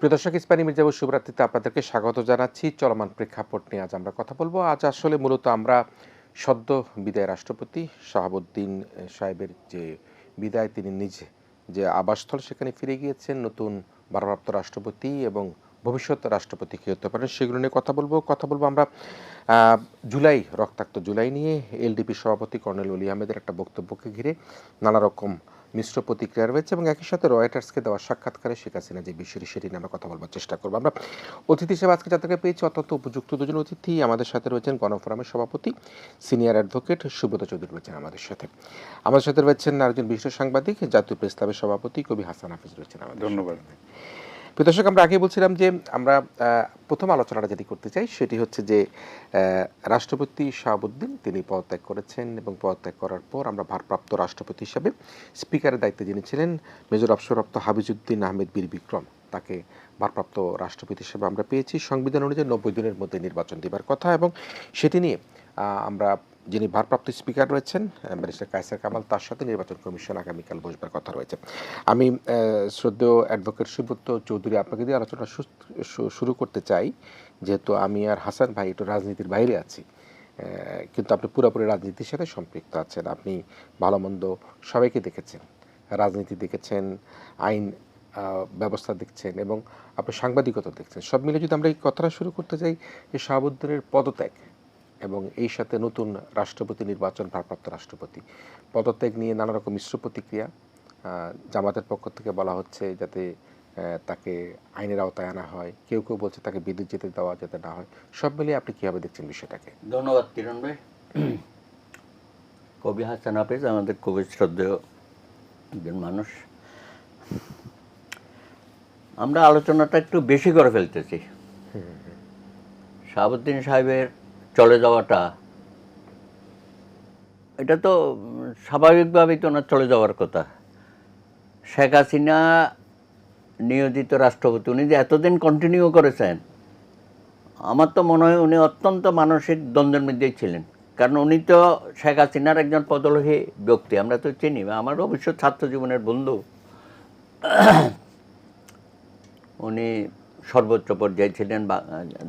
প্রিয় দর্শক, ইস্পানি মির্জাপুর শুভরাত্রিতে আপনাদেরকে স্বাগত জানাচ্ছি। চলমান প্রেক্ষাপট নিয়ে আজ আমরা কথা বলবো। আজ আসলে মূলত আমরা সদ্য বিদায় রাষ্ট্রপতি শাহাবুদ্দিন সাহেবের যে বিদায়, তিনি নিজে যে আবাসস্থল সেখানে ফিরে গিয়েছেন, নতুন ভারপ্রাপ্ত রাষ্ট্রপতি এবং ভবিষ্যৎ রাষ্ট্রপতি কী হতে পারেন সেগুলো নিয়ে কথা বলবো আমরা জুলাই, রক্তাক্ত জুলাই নিয়ে এলডিপি সভাপতি কর্নেল অলি আহমেদের একটা বক্তব্যকে ঘিরে নানা রকম মিশ্র প্রতিক্রিয়া রয়েছে এবং একই সাথে রয়টার্সকে দেওয়া সাক্ষাৎকারে শেখ হাসিনা যে বিষয়টি সেটি নিয়ে আমরা কথা বলবার চেষ্টা করবো। আমরা অতিথি হিসেবে আজকে যাদেরকে পেয়েছি অত্যন্ত উপযুক্ত দুজন অতিথি। আমাদের সাথে রয়েছেন গণফোরামের সভাপতি সিনিয়র অ্যাডভোকেট সুব্রত চৌধুরী রয়েছেন আমাদের সাথে রয়েছেন আরেকজন বিশিষ্ট সাংবাদিক, জাতীয় প্রেস ক্লাবের সভাপতি কবি হাসান হাফিজ রয়েছেন আমাদের। ধন্যবাদ। প্রিয় দর্শক, আমরা আগে বলছিলাম যে আমরা প্রথম আলোচনাটা যেটি করতে চাই সেটি হচ্ছে যে রাষ্ট্রপতি শাহাবুদ্দিন তিনি পদত্যাগ করেছেন এবং পদত্যাগ করার পর আমরা ভারপ্রাপ্ত রাষ্ট্রপতি হিসাবে স্পিকারের দায়িত্বে যিনি ছিলেন মেজর অবসরপ্রাপ্ত হাফিজউদ্দিন আহমেদ বীর বিক্রম, তাকে ভারপ্রাপ্ত রাষ্ট্রপতি হিসেবে আমরা পেয়েছি। সংবিধান অনুযায়ী 90 দিনের মধ্যে নির্বাচন দেবার কথা এবং সেটি নিয়ে আমরা যিনি ভারপ্রাপ্ত স্পিকার রয়েছেন ব্যারিস্টার কায়সার কামাল, তার সাথে নির্বাচন কমিশন আগামীকাল বসবার কথা রয়েছে। আমি শ্রদ্ধেয় অ্যাডভোকেট সুব্রত চৌধুরী আপনাকে দিয়ে আলোচনা শুরু করতে চাই, যেহেতু আমি আর হাসান ভাই একটু রাজনীতির বাইরে আছি, কিন্তু আপনি পুরোপুরি রাজনীতির সাথে সম্পৃক্ত আছেন। আপনি ভালো মন্দ সবাইকে দেখেছেন, রাজনীতি দেখেছেন, আইন ব্যবস্থা দেখছেন এবং আপনি সাংবাদিকতা দেখছেন। সব মিলে যদি আমরা এই কথাটা শুরু করতে চাই যে শাহাবুদ্দিনের পদত্যাগ এবং এই সাথে নতুন রাষ্ট্রপতি নির্বাচন, ভারপ্রাপ্ত রাষ্ট্রপতি পদত্যাগ নিয়ে নানা রকম মিশ্র প্রতিক্রিয়া। জামাতের পক্ষ থেকে বলা হচ্ছে যাতে তাকে আইনের আওতায় আনা হয়, কেউ কেউ বলছে তাকে বিদ্যুৎ যেতে দেওয়া যাতে না হয়। সব মিলিয়ে আপনি কীভাবে দেখছেন বিষয়টাকে? ধন্যবাদ কিরণ ভাই। কবি হাসান হাফিজ আমাদের খুবই শ্রদ্ধেয় একজন মানুষ। আমরা আলোচনাটা একটু বেশি করে ফেলতেছি। শাহাবুদ্দিন সাহেবের চলে যাওয়াটা এটা তো স্বাভাবিকভাবেই তো ওনার চলে যাওয়ার কথা। শেখ হাসিনা নিয়োজিত রাষ্ট্রপতি, উনি যে এতদিন কন্টিনিউ করেছেন, আমার তো মনে হয় উনি অত্যন্ত মানসিক দ্বন্দ্বের মধ্যেই ছিলেন। কারণ উনি তো শেখ হাসিনার একজন পদলোহী ব্যক্তি, আমরা তো চিনি, আমার অবশ্য ছাত্র জীবনের বন্ধু। উনি সর্বোচ্চ পর্যায়ে ছিলেন,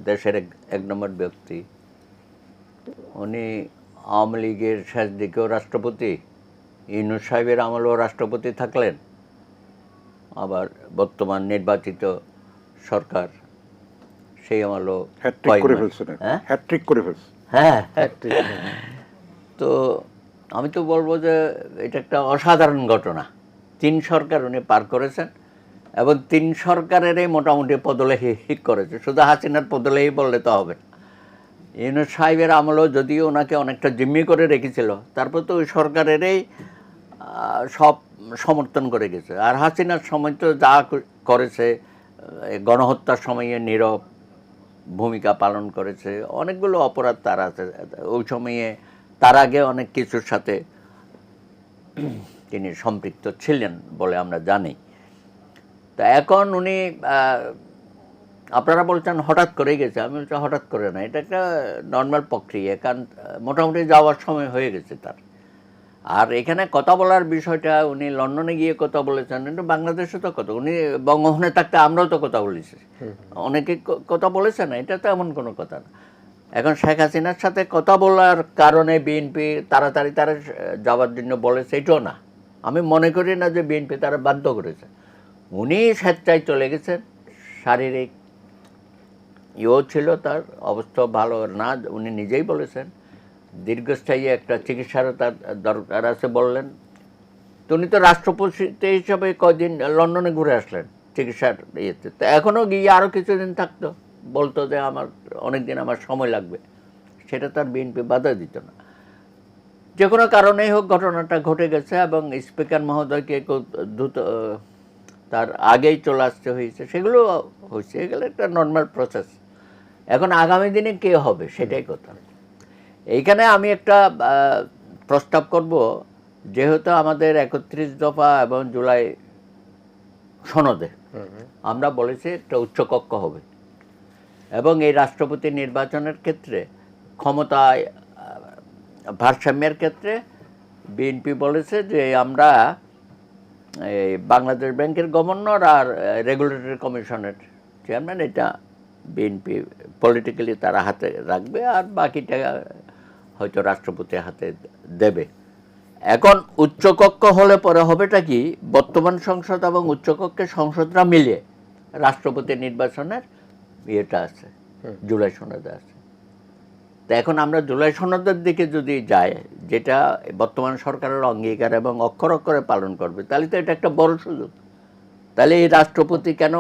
দেশের এক নম্বর ব্যক্তি। উনি আওয়ামী লীগের শেষ দিকেও রাষ্ট্রপতি, ইউনূস সাহেবের আমলেও রাষ্ট্রপতি থাকলেন, আবার বর্তমান নির্বাচিত সরকার সেই আমলও হ্যাট্রিক করে ফেলছে। হ্যাঁ, তো আমি তো বলবো যে এটা একটা অসাধারণ ঘটনা। 3 সরকার উনি পার করেছেন এবং 3 সরকারেরই মোটামুটি পদলেহি করেছে। শুধু হাসিনার পদলেহি বললে তো হবে না। ইউনূস সাহেবের আমলও যদিও ওনাকে অনেকটা জিম্মি করে রেখেছিল, তারপর তো ওই সরকারেরই সব সমর্থন করে গেছে। আর হাসিনার সময় তো যা করেছে, গণহত্যার সময়ে নীরব ভূমিকা পালন করেছে, অনেকগুলো অপরাধ তার আছে ওই সময়ে। তার আগে অনেক কিছুর সাথে তিনি সম্পৃক্ত ছিলেন বলে আমরা জানি। তা এখন উনি, আপনারা বলছেন হঠাৎ করে গেছে, আমি বলছি হঠাৎ করে না, এটা একটা নর্মাল প্রক্রিয়া। কারণ মোটামুটি যাওয়ার সময় হয়ে গেছে তার। আর এখানে কথা বলার বিষয়টা, উনি লন্ডনে গিয়ে কথা বলেছেন, কিন্তু বাংলাদেশে তো কথা, উনি বঙ্গভবনে থাকতে আমরাও তো কথা বলেছি, অনেকে কথা বলেছে না, এটা তো এমন কোনো কথা না। এখন শেখ হাসিনার সাথে কথা বলার কারণে বিএনপি তাড়াতাড়ি তারা যাওয়ার জন্য বলেছে, এটাও না। আমি মনে করি না যে বিএনপি তারা বাধ্য করেছে, উনি স্বেচ্ছায় চলে গেছেন। শারীরিক ছিল, তার অবস্থা ভালো না, উনি নিজেই বলেছেন। দীর্ঘস্থায়ী একটা চিকিৎসারও তার দরকার আছে বললেন। তো উনি তো রাষ্ট্রপতি হিসাবে কদিন লন্ডনে ঘুরে আসলেন চিকিৎসার ইয়েতে, তো এখনও গিয়ে আরও কিছুদিন থাকতো, বলতো যে আমার অনেক দিন আমার সময় লাগবে, সেটা তার বিএনপি বাধা দিত না। যে কোনো কারণেই হোক ঘটনাটা ঘটে গেছে এবং স্পিকার মহোদয়কে দ্রুত তার আগেই চলে আসতে হয়েছে, সেগুলো হয়েছে, এগুলো একটা নর্মাল প্রসেস। এখন আগামী দিনে কে হবে সেটাই কথা। এইখানে আমি একটা প্রস্তাব করব, যেহেতু আমাদের 31 দফা এবং জুলাই সনদে আমরা বলেছি একটা উচ্চকক্ষ হবে এবং এই রাষ্ট্রপতি নির্বাচনের ক্ষেত্রে ক্ষমতায় ভারসাম্যের ক্ষেত্রে বিএনপি বলেছে যে আমরা এই বাংলাদেশ ব্যাংকের গভর্নর আর রেগুলেটরি কমিশনের চেয়ারম্যান, এটা বিএনপি পলিটিক্যালি তারা হাতে রাখবে, আর বাকিটা হয়তো রাষ্ট্রপতির হাতে দেবে। এখন উচ্চকক্ষ হলে পরে হবেটা কি, বর্তমান সংসদ এবং উচ্চকক্ষের সংসদরা মিলিয়ে রাষ্ট্রপতি নির্বাচনের ইয়েটা আছে, জুলাই সনদে আছে। তো এখন আমরা জুলাই সনদের দিকে যদি যাই, যেটা বর্তমান সরকারের অঙ্গীকার এবং অক্ষর অক্ষরে পালন করবে, তাহলে তো এটা একটা বড় সুযোগ। তাহলে এই রাষ্ট্রপতি কেন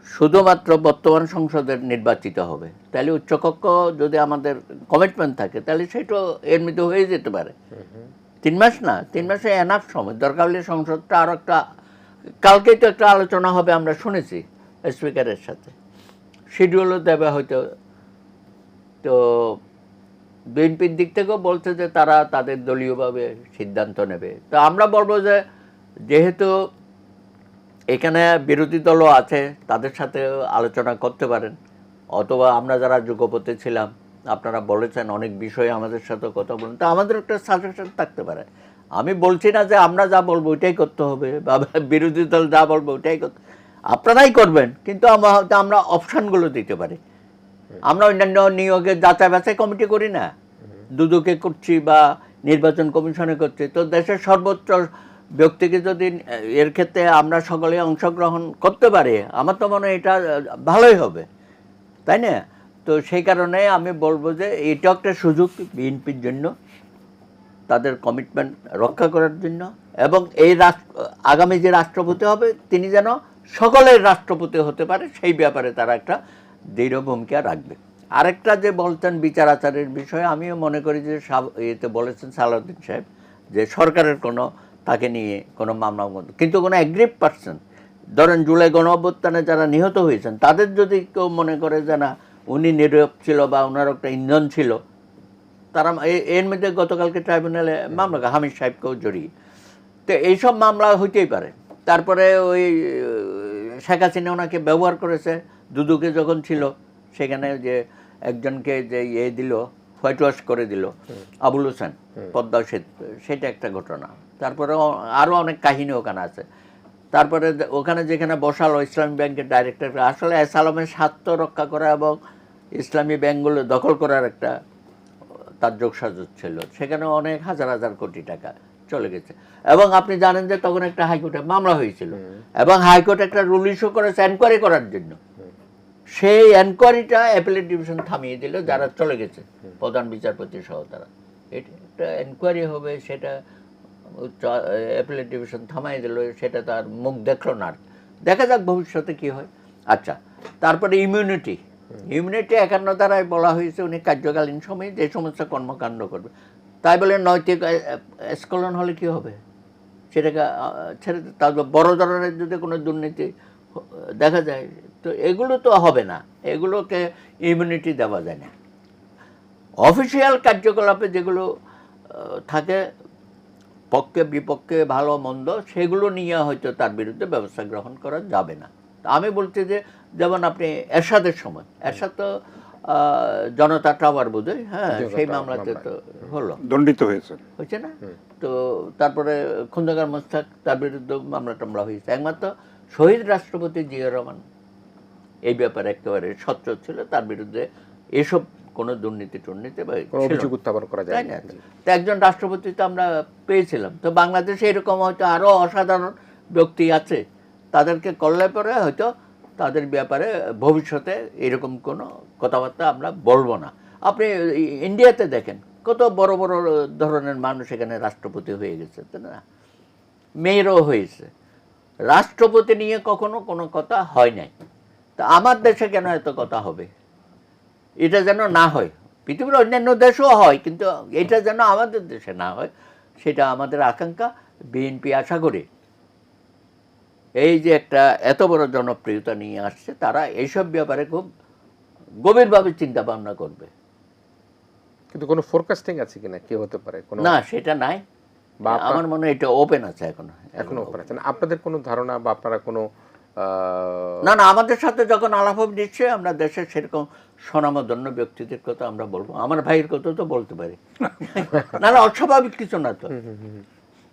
শুধুমাত্র বর্তমান সংসদের নির্বাচিত হবে? তাহলে উচ্চকক্ষ যদি আমাদের কমিটমেন্ট থাকে, তাহলে সেটা এর মধ্যে হয়ে যেতে পারে। 3 মাস না, 3 মাসে এনাফ সময়। দরকার হলে সংসদটা আরও একটা, কালকেই তো একটা আলোচনা হবে আমরা শুনেছি স্পিকারের সাথে, শিডিউলও দেবে হয়তো। তো বিএনপির দিক থেকেও বলছে যে তারা তাদের দলীয়ভাবে সিদ্ধান্ত নেবে। তো আমরা বলবো যে যেহেতু এখানে বিরোধী দলও আছে, তাদের সাথে আলোচনা করতে পারেন, অথবা আমরা যারা যুগপতি ছিলাম, আপনারা বলেছেন অনেক বিষয়ে আমাদের সাথে কথা বলুন, তো আমাদের একটা সাজেশন থাকতে পারে। আমি বলছি না যে আমরা যা বলবো ওইটাই করতে হবে, বা বিরোধী দল যা বলবো ওইটাই করতে, আপনারাই করবেন, কিন্তু আমরা অপশানগুলো দিতে পারি। আমরা অন্যান্য নিয়োগে যাচাই বাছাই কমিটি করি না, দুদকে করছি বা নির্বাচন কমিশনে করছি। তো দেশের সর্বোচ্চ ব্যক্তিকে যদি এর ক্ষেত্রে আমরা সকলে অংশগ্রহণ করতে পারি, আমার তো মনে হয় এটা ভালোই হবে, তাই না? তো সেই কারণে আমি বলবো যে এটা একটা সুযোগ বিএনপির জন্য, তাদের কমিটমেন্ট রক্ষা করার জন্য, এবং এই আগামী যে রাষ্ট্রপতি হবে তিনি যেন সকলের রাষ্ট্রপতি হতে পারে, সেই ব্যাপারে তারা একটা দৃঢ় ভূমিকা রাখবে। আরেকটা যে বলতেন বিচার আচারের বিষয়ে, আমিও মনে করি যে এতে বলেছেন সালাউদ্দিন সাহেব যে সরকারের কোনো তাকে নিয়ে কোনো মামলা, কিন্তু কোনো অ্যাগ্রিভ পারসন, ধরেন জুলাই গণ অভ্যুত্থানে যারা নিহত হয়েছেন, তাদের যদি কেউ মনে করে যে না উনি নীরব ছিল বা ওনার একটা ইন্ধন ছিল, তারা এর মধ্যে গতকালকে ট্রাইব্যুনালে মামলা, হামিদ সাহেবকেও জড়িয়ে, তো এইসব মামলা হইতেই পারে। তারপরে ওই শেখ হাসিনা ওনাকে ব্যবহার করেছে, দুদুকে যখন ছিল সেখানে যে একজনকে যে দিল, হোয়াইট ওয়াশ করে দিল, আবুল হোসেন পদ্মা সেতু, সেটা একটা ঘটনা। তারপরে আরও অনেক কাহিনী ওখানে আছে। তারপরে ওখানে যেখানে বসালো ইসলামী ব্যাংকের ডাইরেক্টর, আসলে আসালামের স্বার্থ রক্ষা করা এবং ইসলামী ব্যাংকগুলো দখল করার একটা তার যোগসাজশ ছিল, সেখানে অনেক হাজার হাজার কোটি টাকা চলে গেছে। এবং আপনি জানেন যে তখন একটা হাইকোর্টে মামলা হয়েছিল, এবং হাইকোর্ট একটা রুল ইস্যু করেছে এনকোয়ারি করার জন্য। সেই এনকোয়ারিটা অ্যাপিলেট ডিভিশন থামিয়ে দিল, যারা চলে গেছে প্রধান বিচারপতি সহ তারা, এটা একটা এনকোয়ারি হবে, সেটা অ্যাপিলেট ডিভিশন থামাই দিল, সেটা তার মুখ দেখলো না। দেখা যাক ভবিষ্যতে কি হয়। আচ্ছা, তারপরে ইমিউনিটি 51 ধারায় বলা হয়েছে উনি কার্যকালীন সময়ে যে সমস্ত কর্মকাণ্ড করবে, তাই বলে নৈতিক স্খলন হলে কি হবে, সেটাকে ছেড়ে, তারপর বড় ধরনের যদি কোনো দুর্নীতি দেখা যায়, তো এগুলো তো হবে না, এগুলোকে ইমিউনিটি দেওয়া যায় না। অফিসিয়াল কার্যকলাপে যেগুলো থাকে, পক্ষে বিপক্ষে ভালো মন্দ, সেগুলো নিয়ে হয়তো তার বিরুদ্ধে ব্যবস্থা গ্রহণ করা যাবে না। আমি বলছি যে যেমন আপনি এরশাদের সময়, এরশাদ তো জনতা টাওয়ার বোধহয়, হ্যাঁ, সেই মামলাতে তো হলো, দণ্ডিত হয়েছে না? তো তারপরে খন্দকার মোস্তাক, তার বিরুদ্ধে মামলা টামলা হয়েছে। একমাত্র শহীদ রাষ্ট্রপতি জিয়া রহমান এই ব্যাপারে একেবারে স্বচ্ছ ছিল, তার বিরুদ্ধে এসব কোনো দুর্নীতি টুর্নীতি বা অভিযোগ উত্থাপন করা যায় না। তো একজন রাষ্ট্রপতি তো আমরা পেয়েছিলাম। তো বাংলাদেশে এরকম হয়তো আরও অসাধারণ ব্যক্তি আছে, তাদেরকে করলে পরে হয়তো তাদের ব্যাপারে ভবিষ্যতে এরকম কোনো কথাবার্তা আমরা বলবো না। আপনি ইন্ডিয়াতে দেখেন কত বড় বড় ধরনের মানুষ এখানে রাষ্ট্রপতি হয়ে গেছে, তাই না? মেয়েরও হয়েছে। রাষ্ট্রপতি নিয়ে কখনো কোনো কথা হয় নাই। তা আমার দেশে কেন এত কথা হবে? এটা যেন না হয়। পৃথিবীর অন্যান্য দেশেও হয়, কিন্তু এটা যেন আমাদের দেশে না হয়, সেটা আমাদের আকাঙ্ক্ষা। বিএনপি আশা করি এই যে একটা এত বড় জনপ্রিয়তা নিয়ে আসছে, তারা এইসব ব্যাপারে খুব গভীরভাবে চিন্তা ভাবনা করবে। কিন্তু কোনো ফোরকাস্টিং আছে কিনা, কি হতে পারে? না, সেটা নাই। আমার মনে হয় এটা ওপেন আছে, এখনো ওপেন আছে। আপনাদের কোনো ধারণা বা আপনারা কোনো না, আমাদের সাথে যখন আলাপ হবে নিশ্চয়ই আমরা দেশের সেরকম স্বনামধন্য ব্যক্তিদের কথা আমরা বলবো। আমার ভাইয়ের কথা তো বলতে পারি না, অস্বাভাবিক কিছু না তো।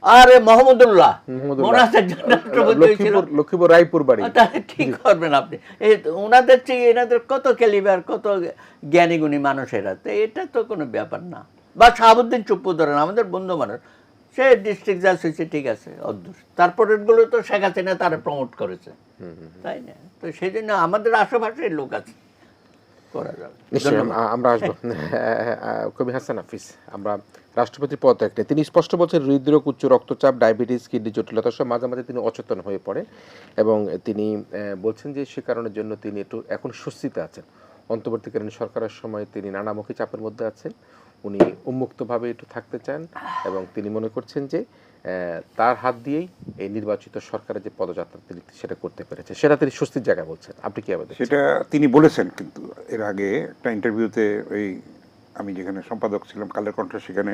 আরে মোহাম্মদুল্লাহ মোহাম্মদুল্লাহ। ওনাদের জন্য রাষ্ট্রপতি হয়েছিল। লক্ষ্মীপুর রায়পুর বাড়ি। তাহলে কি করবেন আপনি? এই তো ওনাদের চেয়ে এনাদের কত ক্যালিবার, কত জ্ঞানী গুণী মানুষেরা, তো এটা তো কোনো ব্যাপার না। বা শাহাবুদ্দিন চুপ্পু ধরেন, আমাদের বন্ধু মানুষ, সে ডিস্ট্রিক্ট জাজ হয়েছে, ঠিক আছে, অদ্ভুত। তারপরের গুলো তো শেখ হাসিনা তারা প্রমোট করেছে, তাই না? তো সেই জন্য আমাদের আশেপাশে লোক আছে, করা যাবে। নিশ্চয়ই আমরা আসবো। কবি হাসান হাফিজ, আমরা রাষ্ট্রপতি পদত্যাগ নিয়ে তিনি স্পষ্ট বলছেন হৃদরোগ, উচ্চ রক্তচাপ, ডায়াবেটিস, কিডনি জটিলতা সব মাঝে মাঝে তিনি অচেতন হয়ে পড়ে এবং তিনি বলছেন যে সে কারণের জন্য তিনি একটু এখন স্বস্তিতে আছেন। অন্তর্বর্তীকালীন সরকারের সময় তিনি নানামুখী চাপের মধ্যে আছেন, উনি উন্মুক্তভাবে একটু থাকতে চান এবং তিনি মনে করছেন যে তার হাত দিয়েই এই নির্বাচিত সরকারের যে পদযাত্রা তিনি সেটা করতে পেরেছে, সেটা তিনি স্বস্তির জায়গায় বলছেন। আপনি কি আবার সেটা তিনি বলেছেন, কিন্তু এর আগে একটা ইন্টারভিউতে, ওই আমি যেখানে সম্পাদক ছিলাম কালের কণ্ঠ, সেখানে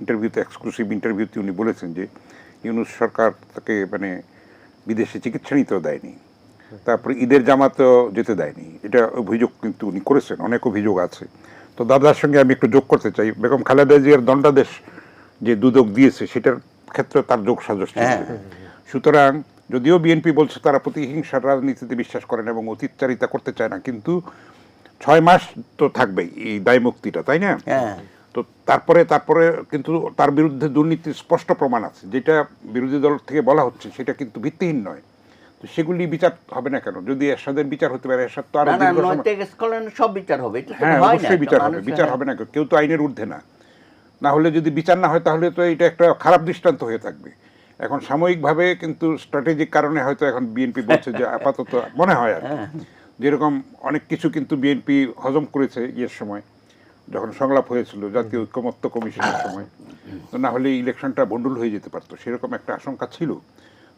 ইন্টারভিউতে, এক্সক্লুসিভ ইন্টারভিউতে উনি বলেছেন যে ইউনূস সরকার তাকে মানে বিদেশে চিকিৎসা নিতেও দেয়নি, তারপরে ঈদের জামাতেও যেতে দেয়নি। এটা অভিযোগ কিন্তু উনি করেছেন, অনেক অভিযোগ আছে। তো দাদার সঙ্গে আমি একটু যোগ করতে চাই, বেগম খালেদা জিয়ার দণ্ডাদেশ যে দুদক দিয়েছে সেটার ক্ষেত্রে তার যোগ সাজস ছিল। সুতরাং যদিও বিএনপি বলছে তারা প্রতিহিংসার রাজনীতিতে বিশ্বাস করেন এবং অতীতচারিতা করতে চায় না, কিন্তু 6 মাস তো থাকবেই এই দায় মুক্তিটা, তাই না? তো তারপরে কিন্তু তার বিরুদ্ধে দুর্নীতির স্পষ্ট প্রমাণ আছে, যেটা বিরোধী দল থেকে বলা হচ্ছে সেটা কিন্তু ভিত্তিহীন নয়। তো সেগুলি বিচার হবে না কেন? যদি এরশাদের বিচার হতে পারে, এরশাদ তো আরো দীর্ঘ সময়, সব বিচার হবে, এটা তো হ্যাঁ হয় না, অবশ্যই বিচার হবে, বিচার হবে না, কেউ তো আইনের ঊর্ধ্বে না। না হলে যদি বিচার না হয় তাহলে তো এটা একটা খারাপ দৃষ্টান্ত হয়ে থাকবে। এখন সাময়িকভাবে কিন্তু স্ট্র্যাটেজিক কারণে হয়তো এখন বিএনপি বলছে যে আপাতত মনে হয় আর কি, যেরকম অনেক কিছু কিন্তু বিএনপি হজম করেছে ইয়ের সময়, যখন সংলাপ হয়েছিল জাতীয় ঐক্যমত্য কমিশনের সময়, তো না হলে ইলেকশনটা ভণ্ডুল হয়ে যেতে পারতো, সেরকম একটা আশঙ্কা ছিল।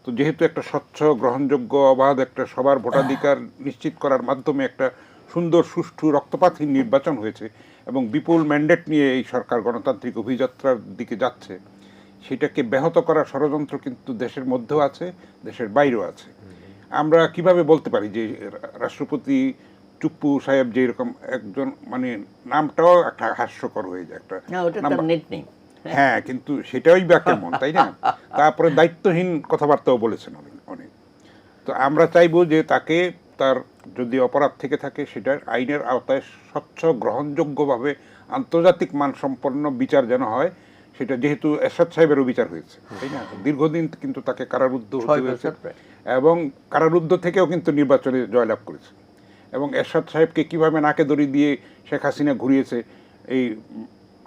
তো যেহেতু একটা স্বচ্ছ, গ্রহণযোগ্য, অবাধ একটা সবার ভোটাধিকার নিশ্চিত করার মাধ্যমে একটা সুন্দর, সুষ্ঠু, রক্তপাতহীন নির্বাচন হয়েছে এবং বিপুল ম্যান্ডেট নিয়ে এই সরকার গণতান্ত্রিক অভিযাত্রার দিকে যাচ্ছে, সেটাকে ব্যাহত করার ষড়যন্ত্র কিন্তু দেশের মধ্যেও আছে, দেশের বাইরেও আছে। আমরা কিভাবে বলতে পারি যে রাষ্ট্রপতি চুপ্পু সাহেব যে এরকম একজন, মানে নামটাও একটা হাস্যকর হয়ে যায়, একটা হ্যাঁ, কিন্তু সেটাই বা কেমন, তাই না? তারপরে দায়িত্বহীন কথাবার্তাও বলেছেন অনেক। তো আমরা চাইবো যে তাকে, তার যদি অপরাধ থেকে থাকে সেটার আইনের আওতায় স্বচ্ছ, গ্রহণযোগ্যভাবে আন্তর্জাতিক মানসম্পন্ন বিচার যেন হয়, সেটা যেহেতু এরশাদ সাহেবেরও বিচার হয়েছে, তাই না? দীর্ঘদিন কিন্তু তাকে কারারুদ্ধ হতে হয়েছে এবং কারারুদ্ধ থেকেও কিন্তু নির্বাচনে জয়লাভ করেছে। এবং এরশাদ সাহেবকে কিভাবে নাকে দড়ি দিয়ে শেখ হাসিনা ঘুরিয়েছে এই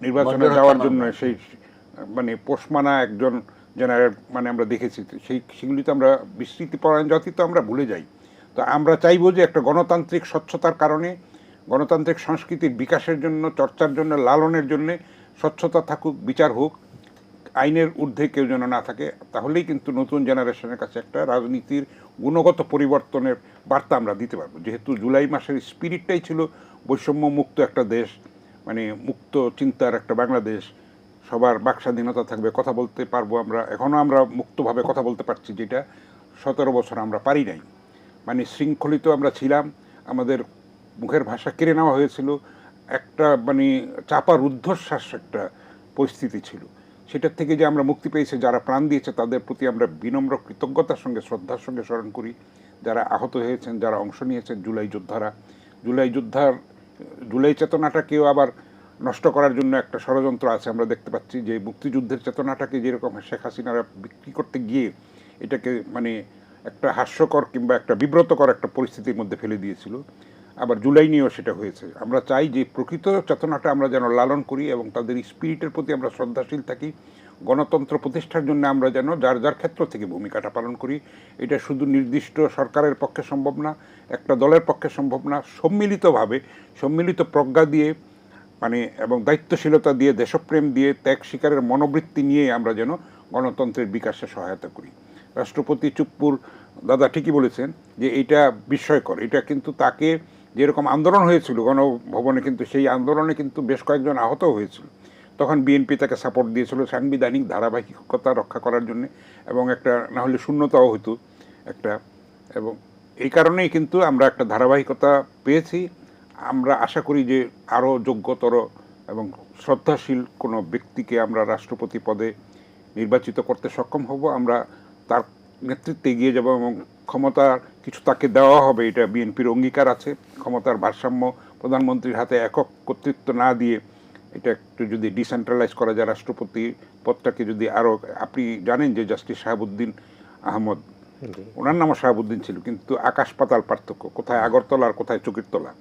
নির্বাচনে যাওয়ার জন্য, সেই মানে পোষমানা একজন জেনারেল, মানে আমরা দেখেছি, সেগুলি তো আমরা বিস্মৃতিপরায়ণ জাতি, তো আমরা ভুলে যাই। তো আমরা চাইবো যে একটা গণতান্ত্রিক স্বচ্ছতার কারণে, গণতান্ত্রিক সংস্কৃতির বিকাশের জন্য, চর্চার জন্য, লালনের জন্য স্বচ্ছতা থাকুক, বিচার হোক, আইনের ঊর্ধ্বে কেউ যেন না থাকে। তাহলেই কিন্তু নতুন জেনারেশনের কাছে একটা রাজনীতির গুণগত পরিবর্তনের বার্তা আমরা দিতে পারবো। যেহেতু জুলাই মাসের স্পিরিটটাই ছিল বৈষম্য মুক্ত একটা দেশ, মানে মুক্ত চিন্তার একটা বাংলাদেশ, সবার বাক স্বাধীনতা থাকবে, কথা বলতে পারবো আমরা, এখনও আমরা মুক্তভাবে কথা বলতে পারছি, যেটা 17 বছর আমরা পারি নাই। মানে শৃঙ্খলিত আমরা ছিলাম, আমাদের মুখের ভাষা কেড়ে নেওয়া হয়েছিল, একটা মানে চাপা রুদ্ধশ্বাস একটা পরিস্থিতি ছিল। সেটার থেকে যে আমরা মুক্তি পেয়েছি, যারা প্রাণ দিয়েছে তাদের প্রতি আমরা বিনম্র কৃতজ্ঞতার সঙ্গে, শ্রদ্ধার সঙ্গে স্মরণ করি। যারা আহত হয়েছেন, যারা অংশ নিয়েছেন, জুলাই চেতনাটাকেও আবার নষ্ট করার জন্য একটা ষড়যন্ত্র আছে। আমরা দেখতে পাচ্ছি যে মুক্তিযুদ্ধের চেতনাটাকে যেরকম শেখ হাসিনারা বিক্রি করতে গিয়ে এটাকে মানে একটা হাস্যকর কিংবা একটা বিব্রতকর একটা পরিস্থিতির মধ্যে ফেলে দিয়েছিল, আবার জুলাই নিয়েও সেটা হয়েছে। আমরা চাই যে প্রকৃত চেতনাটা আমরা যেন লালন করি এবং তাদের স্পিরিটের প্রতি আমরা শ্রদ্ধাশীল থাকি। গণতন্ত্র প্রতিষ্ঠার জন্য আমরা যেন যার যার ক্ষেত্র থেকে ভূমিকাটা পালন করি। এটা শুধু নির্দিষ্ট সরকারের পক্ষে সম্ভব না, একটা দলের পক্ষে সম্ভব না। সম্মিলিতভাবে, সম্মিলিত প্রজ্ঞা দিয়ে, মানে এবং দায়িত্বশীলতা দিয়ে, দেশপ্রেম দিয়ে, ত্যাগ স্বীকারের মনোবৃত্তি নিয়ে আমরা যেন গণতন্ত্রের বিকাশে সহায়তা করি। রাষ্ট্রপতি চুপ্পুর দাদা ঠিকই বলেছেন যে এটা বিস্ময়কর। এটা কিন্তু তাকে, যেরকম আন্দোলন হয়েছিল গণভবনে, কিন্তু সেই আন্দোলনে কিন্তু বেশ কয়েকজন আহত হয়েছিল। তখন বিএনপি তাকে সাপোর্ট দিয়েছিল সাংবিধানিক ধারাবাহিকতা রক্ষা করার জন্য, এবং একটা না হলে শূন্যতাও হতো একটা, এবং এই কারণেই কিন্তু আমরা একটা ধারাবাহিকতা পেয়েছি। আমরা আশা করি যে আরও যোগ্যতর এবং শ্রদ্ধাশীল কোনো ব্যক্তিকে আমরা রাষ্ট্রপতি পদে নির্বাচিত করতে সক্ষম হব, আমরা তার নেতৃত্বে এগিয়ে যাব এবং ক্ষমতার কিছু তাকে দেওয়া হবে, এটা বিএনপির অঙ্গীকার আছে। ক্ষমতার ভারসাম্য প্রধানমন্ত্রীর হাতে একক কর্তৃত্ব না দিয়ে এটা একটু যদি ডিসেন্ট্রালাইজ করা যায়, রাষ্ট্রপতি পদটাকে যদি আরও, আপনি জানেন যে জাস্টিস শাহাবুদ্দিন আহমদ, ওনার নামও শাহাবুদ্দিন ছিল, কিন্তু আকাশ পাতাল পার্থক্য, কোথায় আগরতলা আর কোথায় চকিরতলা।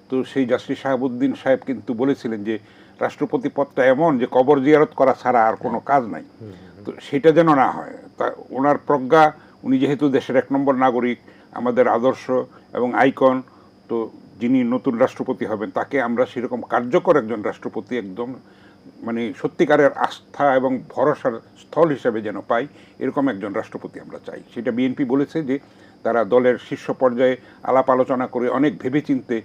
তো সেই জাস্টিস শাহাবুদ্দিন সাহেব কিন্তু বলেছিলেন যে রাষ্ট্রপতি পদটা এমন যে কবর জিয়ারত করা ছাড়া আর কোনো কাজ নাই। তো সেটা যেন না হয়, তা ওনার প্রজ্ঞা, উনি যেহেতু দেশের 1 নম্বর নাগরিক, আমাদের আদর্শ এবং আইকন, তো যিনি নতুন রাষ্ট্রপতি হবেন তাকে আমরা সেরকম কার্যকর একজন রাষ্ট্রপতি, একদম মানে সত্যিকারের আস্থা এবং ভরসার স্থল হিসেবে যেন পাই, এরকম একজন রাষ্ট্রপতি আমরা চাই। সেটা বিএনপি বলেছে যে তারা দলের শীর্ষ পর্যায়ে আলাপ আলোচনা করে অনেক ভেবেচিন্তে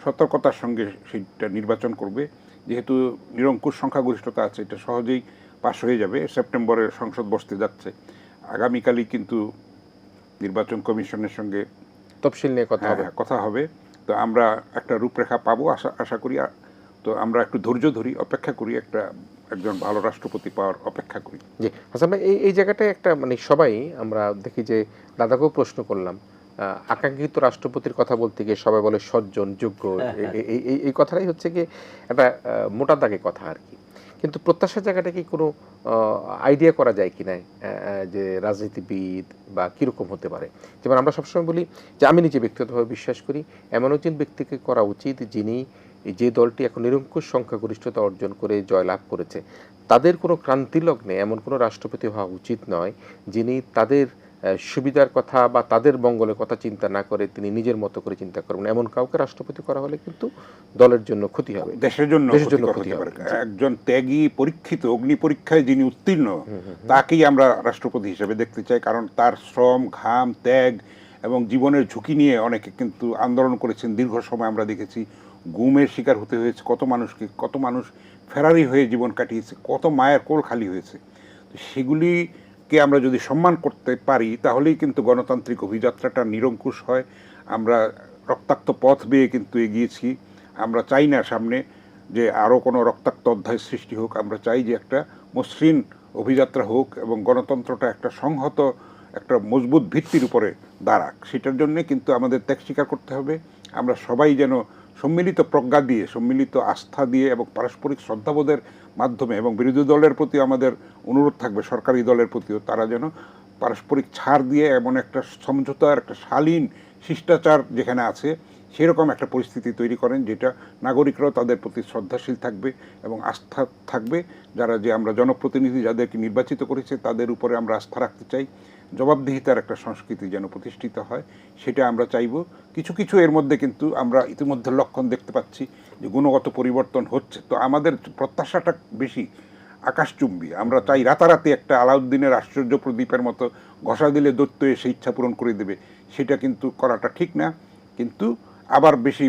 সতর্কতার সঙ্গে সেটা নির্বাচন করবে। যেহেতু নিরঙ্কুশ সংখ্যাগরিষ্ঠতা আছে, এটা সহজেই পাশ হয়ে যাবে। সেপ্টেম্বরে সংসদ বসতে যাচ্ছে, আগামীকালই কিন্তু নির্বাচন কমিশনের সঙ্গে তফসিল নিয়ে কথা হবে। কথা হবে। তো আমরা একটা রূপরেখা পাবো আশা করি। তো আমরা একটু ধৈর্য ধরি, অপেক্ষা করি, একজন ভালো রাষ্ট্রপতি পাওয়ার অপেক্ষা করি। জি হাসান ভাই, এই জায়গাটায় একটা মানে সবাই আমরা দেখি যে দাদাকেও প্রশ্ন করলাম, আকাঙ্ক্ষিত রাষ্ট্রপতির কথা বলতে গিয়ে সবাই বলে সজ্জন, যোগ্য, এই কথাটাই হচ্ছে কি একটা মোটা দাগে কথা আর কি। কিন্তু প্রত্যাশার জায়গাটা কি কোনো আইডিয়া করা যায় কি না যে রাজনীতিবিদ বা কীরকম হতে পারে? যেমন আমরা সবসময় বলি যে আমি নিজে ব্যক্তিগতভাবে বিশ্বাস করি এমন একজন ব্যক্তিকে করা উচিত যিনি যে দলটি এখন নিরঙ্কুশ সংখ্যাগরিষ্ঠতা অর্জন করে জয়লাভ করেছে তাদের কোনো ক্রান্তিলগ্নে এমন কোনো রাষ্ট্রপতি হওয়া উচিত নয় যিনি তাদের সুবিধার কথা বা তাদের মঙ্গলের কথা চিন্তা না করে তিনি নিজের মতো করে চিন্তা করবেন। এমন কাউকে রাষ্ট্রপতি করা হলে কিন্তু দলের জন্য ক্ষতি হবে, দেশের জন্য ক্ষতি হবে। একজন ত্যাগী, পরীক্ষিত, অগ্নি পরীক্ষায় যিনি উত্তীর্ণ, তাকেই আমরা রাষ্ট্রপতি হিসেবে দেখতে চাই। কারণ তার শ্রম, ঘাম, ত্যাগ এবং জীবনের ঝুঁকি নিয়ে অনেকে কিন্তু আন্দোলন করেছেন। দীর্ঘ সময় আমরা দেখেছি গুমের শিকার হতে হয়েছে কত মানুষকে, কত মানুষ ফেরারি হয়ে জীবন কাটিয়েছে, কত মায়ের কোল খালি হয়েছে। তো সেগুলিকে আমরা যদি সম্মান করতে পারি তাহলেই কিন্তু গণতান্ত্রিক অভিযাত্রাটা নিরঙ্কুশ হয়। আমরা রক্তাক্ত পথ বেয়ে কিন্তু এগিয়েছি। আমরা চাই না সামনে যে আরও কোনো রক্তাক্ত অধ্যায় সৃষ্টি হোক। আমরা চাই যে একটা মসৃণ অভিযাত্রা হোক এবং গণতন্ত্রটা একটা সংহত, একটা মজবুত ভিত্তির উপরে দাঁড়াক। সেটার জন্যে কিন্তু আমাদের ত্যাগ স্বীকার করতে হবে। আমরা সবাই যেন সম্মিলিত প্রজ্ঞা দিয়ে, সম্মিলিত আস্থা দিয়ে এবং পারস্পরিক শ্রদ্ধাবোধের মাধ্যমে, এবং বিরোধী দলের প্রতি আমাদের অনুরোধ থাকবে, সরকারি দলের প্রতিও, তারা যেন পারস্পরিক ছাড় দিয়ে এমন একটা সমঝোতার, একটা শালীন শিষ্টাচার যেখানে আছে সেরকম একটা পরিস্থিতি তৈরি করেন যেটা নাগরিকরাও তাদের প্রতি শ্রদ্ধাশীল থাকবে এবং আস্থা থাকবে। যারা যে আমরা জনপ্রতিনিধি যাদেরকে নির্বাচিত করেছে তাদের উপরে আমরা আস্থা রাখতে চাই। জবাবদিহিতার একটা সংস্কৃতি যেন প্রতিষ্ঠিত হয় সেটা আমরা চাইব। কিছু কিছু এর মধ্যে কিন্তু আমরা ইতিমধ্যে লক্ষণ দেখতে পাচ্ছি যে গুণগত পরিবর্তন হচ্ছে। তো আমাদের প্রত্যাশাটা বেশি আকাশচুম্বী। আমরা চাই রাতারাতি একটা আলাউদ্দিনের আশ্চর্য প্রদীপের মতো ঘষা দিলে দৈত্য এসে ইচ্ছা পূরণ করে দেবে, সেটা কিন্তু করাটা ঠিক না। কিন্তু আবার বেশি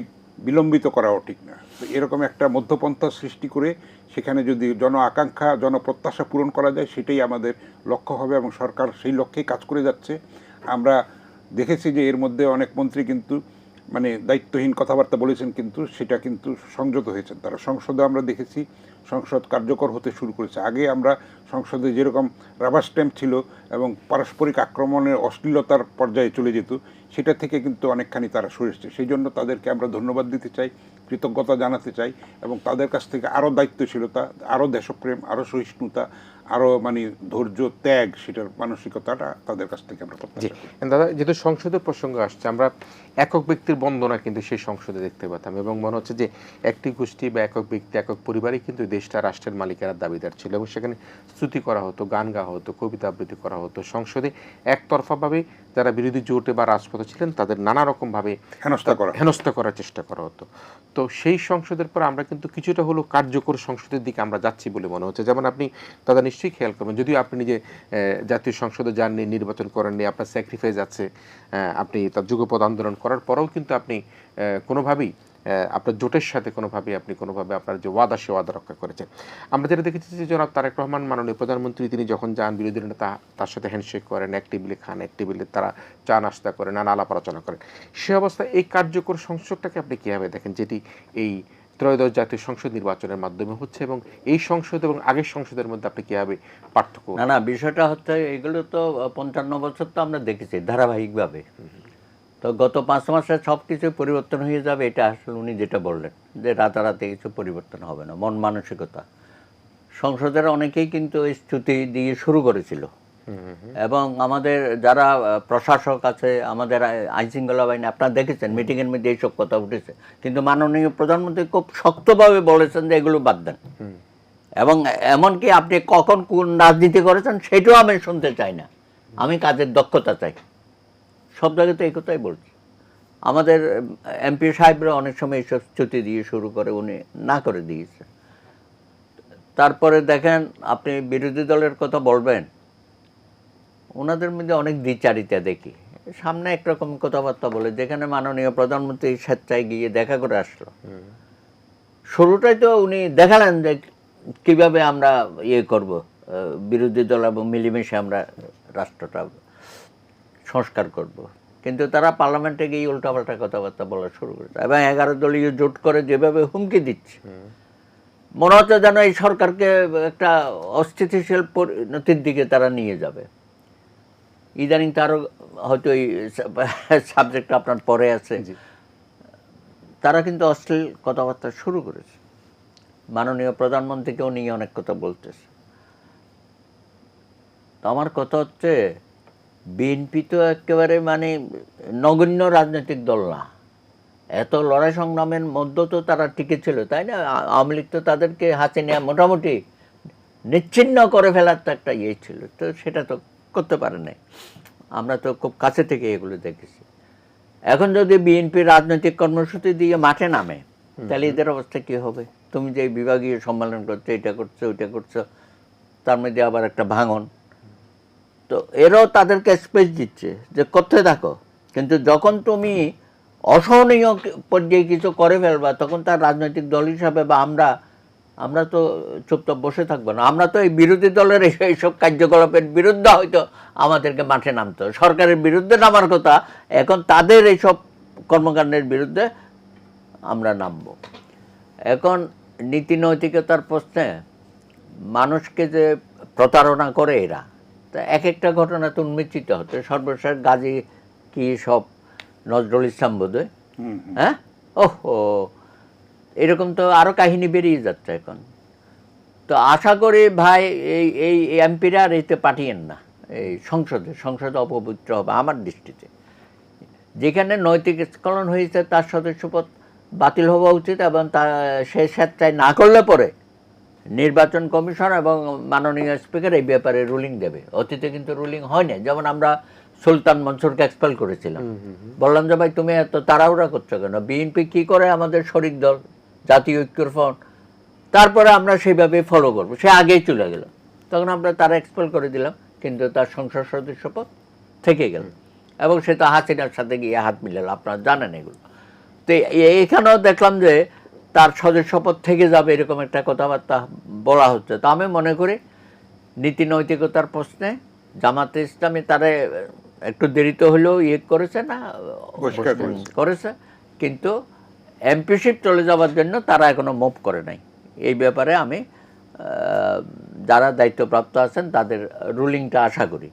বিলম্বিত করাও ঠিক না। তো এরকম একটা মধ্যপন্থা সৃষ্টি করে সেখানে যদি জন আকাঙ্ক্ষা, জনপ্রত্যাশা পূরণ করা যায় সেটাই আমাদের লক্ষ্য হবে এবং সরকার সেই লক্ষ্যেই কাজ করে যাচ্ছে। আমরা দেখেছি যে এর মধ্যে অনেক মন্ত্রী কিন্তু মানে দায়িত্বহীন কথাবার্তা বলেছেন, কিন্তু সেটা কিন্তু সংযত হয়েছেন তারা। সংসদে আমরা দেখেছি সংসদ কার্যকর হতে শুরু করেছে। আগে আমরা সংসদে যেরকম রাবার স্ট্যাম্প ছিল এবং পারস্পরিক আক্রমণের অশ্লীলতার পর্যায়ে চলে যেত, সেটা থেকে কিন্তু অনেকখানি তারা সরে এসেছে। সেই জন্য তাদেরকে আমরা ধন্যবাদ দিতে চাই, কৃতজ্ঞতা জানাতে চাই এবং তাদের কাছ থেকে আরও দায়িত্বশীলতা, আরও দেশপ্রেম, আরও সহিষ্ণুতা, আরও মানে ধৈর্য, ত্যাগ, সেটার মানসিকতাটা তাদের কাছ থেকে আমরা প্রত্যাশা করি। দাদা, যেহেতু সংসদের প্রসঙ্গ আসছে, আমরা একক ব্যক্তির বন্দনা কিন্তু সেই সংসদে দেখতে পেতাম এবং মনে হচ্ছে যে একটি গোষ্ঠী বা একক ব্যক্তি, একক পরিবারই কিন্তু দেশটা রাষ্ট্রের মালিকেরা দাবিদার ছিল এবং সেখানে স্তুতি করা হতো, গান গাওয়া হতো, কবিতা আবৃত্তি করা হতো। সংসদে একতরফাভাবে যারা বিরোধী জোটে বা রাজপথে ছিলেন তাদের নানা রকমভাবে হেনস্থা করার চেষ্টা করা হতো। তো সেই সংসদের পর আমরা কিন্তু কিছুটা হলো কার্যকর সংসদের দিকে আমরা যাচ্ছি বলে মনে হচ্ছে। যেমন আপনি দাদা নিশ্চয়ই খেয়াল করবেন, যদিও আপনি নিজে জাতীয় সংসদে যাননি, নির্বাচন করেননি, আপনার স্যাক্রিফাইস আছে, আপনি তার যুগপৎ আন্দোলন করার পরেও কিন্তু আপনি কোনোভাবেই আপনার জোটের সাথে কোনোভাবে আপনার যে ওয়াদা সে ওয়াদা রক্ষা করেছেন। আমরা যেটা দেখেছি যে জনাব তারেক রহমান মাননীয় প্রধানমন্ত্রী তিনি যখন যান বিরোধী নেতা তার সাথে হ্যান্ডশেক করেন, এক টেবিলে খান, এক টেবিলে তারা চা নাস্তা করেন, নানা আলাপ আলোচনা করেন। সে অবস্থায় এই কার্যকর সংসদটাকে আপনি কীভাবে দেখেন যেটি এই ত্রয়োদশ জাতীয় সংসদ নির্বাচনের মাধ্যমে হচ্ছে, এবং এই সংসদ এবং আগের সংসদের মধ্যে আপনি কিভাবে পার্থক্য? না না, বিষয়টা হচ্ছে এগুলো তো 55 বছর তো আমরা দেখেছি ধারাবাহিকভাবে। তো গত 5 মাসে সব কিছু পরিবর্তন হয়ে যাবে, এটা আসলে উনি যেটা বললেন যে রাতারাতি কিছু পরিবর্তন হবে না, মন মানসিকতা। সংসদের অনেকেই কিন্তু এই স্তুতি দিয়ে শুরু করেছিল, এবং আমাদের যারা প্রশাসক আছে, আমাদের আইনশৃঙ্খলা বাহিনী, আপনারা দেখেছেন মিটিংয়ের মধ্যে এইসব কথা উঠেছে, কিন্তু মাননীয় প্রধানমন্ত্রী খুব শক্তভাবে বলেছেন যে এগুলো বাদ দেন, এবং এমনকি আপনি কখন কোন রাজনীতি করেছেন সেটাও আমি শুনতে চাই না, আমি কাজের দক্ষতা চাই। সব জায়গাতে এই কথাই বলছি। আমাদের এমপি সাহেবরা অনেক সময় এইসব স্তুতি দিয়ে শুরু করে, উনি না করে দিয়েছে। তারপরে দেখেন, আপনি বিরোধী দলের কথা বলবেন, ওনাদের মধ্যে অনেক দ্বিচারিতা দেখি। সামনে একরকম কথাবার্তা বলে, যেখানে মাননীয় প্রধানমন্ত্রী স্বেচ্ছায় গিয়ে দেখা করে আসলো। শুরুটাই তো উনি দেখালেন যে কিভাবে আমরা ইয়ে করব, বিরোধী দল এবং মিলেমিশে আমরা রাষ্ট্রটা সংস্কার করব। কিন্তু তারা পার্লামেন্টে গিয়ে উল্টাপাল্টা কথাবার্তা বলা শুরু করেছে, এবং 11 দলীয় জোট করে যেভাবে হুমকি দিচ্ছে, মনে হচ্ছে যেন এই সরকারকে একটা অস্থিতিশীল পরিণতির দিকে তারা নিয়ে যাবে। ইদানিং তারও হয়তো এই সাবজেক্টটা আপনার পরে আছে, তারা কিন্তু অশ্লীল কথাবার্তা শুরু করেছে, মাননীয় প্রধানমন্ত্রীকেও নিয়ে অনেক কথা বলতেছে। তো আমার কথা হচ্ছে, বিএনপি তো একেবারে মানে নগণ্য রাজনৈতিক দল না, এত লড়াই সংগ্রামের মধ্যে তো তারা টিকে ছিল, তাই না? আওয়ামী লীগ তো তাদেরকে হাতে নেওয়া মোটামুটি নিচ্ছিন্ন করে ফেলার তো একটা ইয়ে ছিল, তো সেটা তো করতে পারে নাই। আমরা তো খুব কাছে থেকে এগুলো দেখেছি। এখন যদি বিএনপি রাজনৈতিক কর্মসূচি দিয়ে মাঠে নামে, তাহলে এদের অবস্থা কী হবে? তুমি যে বিভাগীয় সম্মেলন করছো, এটা করছো, ওইটা করছো, তার মধ্যে আবার একটা ভাঙন, তো এরাও তাদেরকে স্পেস দিচ্ছে যে করতে থাকো। কিন্তু যখন তুমি অসহনীয় পর্যায়ে কিছু করে ফেলবা, তখন তার রাজনৈতিক দল হিসাবে বা আমরা তো চুপচাপ বসে থাকবো না। আমরা তো এই বিরোধী দলের এইসব কার্যকলাপের বিরুদ্ধে হয়তো আমাদেরকে মাঠে নামতো, সরকারের বিরুদ্ধে নামার কথা, এখন তাদের এইসব কর্মকাণ্ডের বিরুদ্ধে আমরা নামব। এখন নীতি নৈতিকতার প্রশ্নে মানুষকে যে প্রতারণা করে এরা, তা এক একটা ঘটনা তো উন্মোচিত হতো। সর্বশেষ গাজী কি সব নজরুল ইসলাম বোধহয়, হ্যাঁ, ওহো, এরকম তো আরও কাহিনী বেরিয়ে যাচ্ছে এখন। তো আশা করি ভাই এই এমপিরা আর এতে পাঠিয়েন না এই সংসদে অপবিত্র হবে আমার দৃষ্টিতে। যেখানে নৈতিক স্খলন হয়েছে তার সদস্যপদ বাতিল হওয়া উচিত, এবং তা সে স্বেচ্ছায় না করলে পরে নির্বাচন কমিশন এবং মাননীয় স্পিকার এই ব্যাপারে রুলিং দেবে। অতীতে কিন্তু রুলিং হয় না। যেমন আমরা সুলতান মনসুরকে এক্সপেল করেছিলাম, বললাম যে ভাই তুমি এত তাড়াহুড়া করছো কেন, বিএনপি কী করে আমাদের শরিক দল, জাতীয় ঐক্যর ফ্রন্ট, তারপরে আমরা সেইভাবে ফলো করবো। সে আগেই চলে গেল, তখন আমরা তারা এক্সপেল করে দিলাম, কিন্তু তার সংসদ সদস্যপদ থেকে গেল, এবং সে তো হাসিনার সাথে গিয়ে হাত মিলাল, আপনারা জানেন এগুলো। তো এখানেও দেখলাম যে তার সদস্যপদ থেকে যাবে, এরকম একটা কথাবার্তা বলা হচ্ছে। তো আমি মনে করি নীতি নৈতিকতার প্রশ্নে জামাতে ইসলামী তারা একটু দেরিতে হলেও ইয়ে করেছে না, করেছে, কিন্তু এমপিশিপ চলে যাওয়ার জন্য তারা এখনো মুভ করে নাই। এই ব্যাপারে আমি যারা দায়িত্বপ্রাপ্ত আছেন তাদের রুলিংটা আশা করি,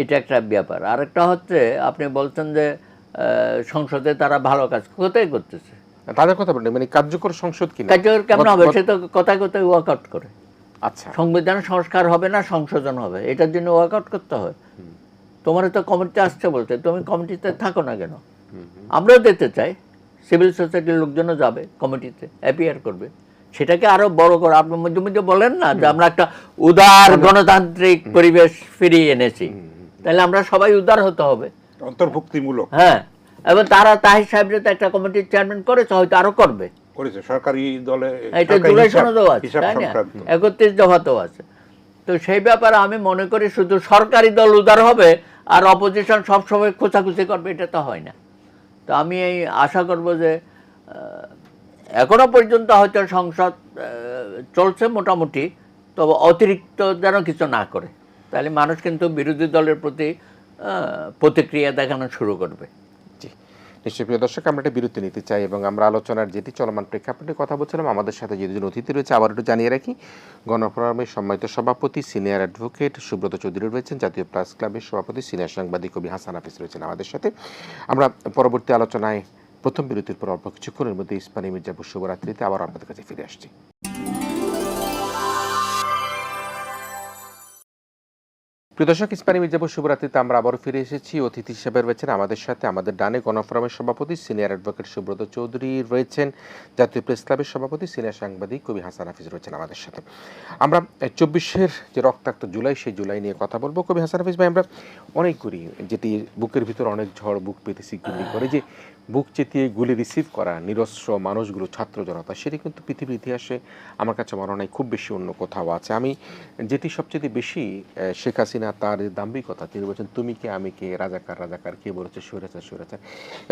এটা একটা ব্যাপার। আরেকটা হচ্ছে, আপনি বলছেন যে সংসদে তারা ভালো কাজ কোথায় করতেছে, তাদের কথা বলেন, মানে কার্যকর সংসদ কি কার্যকর কেমন হবে? সে তো কোথায় কোথায় ওয়ার্কআউট করে। আচ্ছা, সংবিধান সংস্কার হবে না, সংশোধন হবে, এটার জন্য ওয়ার্কআউট করতে হয়। তোমার তো কমিটিতে আসছে বলতে, তুমি কমিটিতে থাকো না কেন? আমরাও যেতে চাই, সিভিল সোসাইটির লোকজনও যাবে কমিটিতে, অ্যাপিয়ার করবে, সেটাকে আরো বড় করে। আপনি মধ্যে মধ্যে বলেন না যে আমরা একটা উদার গণতান্ত্রিক পরিবেশ ফিরিয়ে এনেছি, তাহলে আমরা সবাই উদার হতে হবে, অন্তর্ভুক্তিমূলক। হ্যাঁ, এবং তারা তাহির সাহেবরা তো একটা কমিটির চেয়ারম্যান করেছে, হয়তো আরো করবে, করেছে সরকারি দলে, এটা জুলাই সনদেও আছে, তাই না, 31 দফাতেও আছে। তো সেই ব্যাপারে আমি মনে করি শুধু সরকারি দল উদার হবে আর অপোজিশন সবসময় খোঁচাখুচি করবে, এটা তো হয় না। তো আমি এই আশা করব যে এখনো পর্যন্ত হয়তো সংসদ চলছে মোটামুটি, তবে অতিরিক্ত যেন কিছু না করে, তাহলে মানুষ কিন্তু বিরোধী দলের প্রতি প্রতিক্রিয়া দেখানো শুরু করবে। জি, নিশ্চয়ই প্রিয় দর্শক, আমরা একটা বিরতি নিতে চাই এবং আমরা আলোচনার যেটি চলমান প্রেক্ষাপটে কথা বলছিলাম, আমাদের সাথে যে দুজন অতিথি রয়েছে আবার একটু জানিয়ে রাখি। গণফোরামের সম্মানিত সভাপতি সিনিয়র অ্যাডভোকেট সুব্রত চৌধুরী রয়েছেন, জাতীয় প্রেস ক্লাবের সভাপতি সিনিয়র সাংবাদিক কবি হাসান হাফিজ রয়েছেন আমাদের সাথে। আমরা পরবর্তী আলোচনায় প্রথম বিরতির পর অল্প কিছুক্ষণের মধ্যে ইস্পানী মির্জাপুর শুভরাত্রিতে আবার আপনাদের কাছে ফিরে আসছি। প্রিয় দর্শক, ইস্পানী মির্জাপুর শুভরাত্রিতে আমরা আবারও ফিরে এসেছি। অতিথি হিসেবে রয়েছেন আমাদের সাথে, আমাদের ডানে গণফোরামের সভাপতি সিনিয়র অ্যাডভোকেট সুব্রত চৌধুরী রয়েছেন, জাতীয় প্রেস ক্লাবের সভাপতি সিনিয়র সাংবাদিক কবি হাসান হাফিজ রয়েছেন আমাদের সাথে। আমরা 24-এর যে রক্তাক্ত জুলাই, সেই জুলাই নিয়ে কথা বলবো। কবি হাসান হাফিজ ভাই, আমরা অনেক করি যেটি বুকের ভিতর অনেক ঝড়, বুক পেতেছি গুলি করে, যে বুক চেতিয়ে গুলি রিসিভ করা নিরস্ত্র মানুষগুলো, ছাত্র জনতা, সেটি কিন্তু পৃথিবীর ইতিহাসে আমার কাছে মনে হয় খুব বেশি অন্য কোথাও আছে। আমি যেটি সবচেয়ে বেশি শেখ হাসিনা তার দাম্ভিকতা, তিনি বলছেন তুমি কে আমি কে, রাজাকার রাজাকার, কে বলেছে স্বৈরাচার স্বৈরাচার।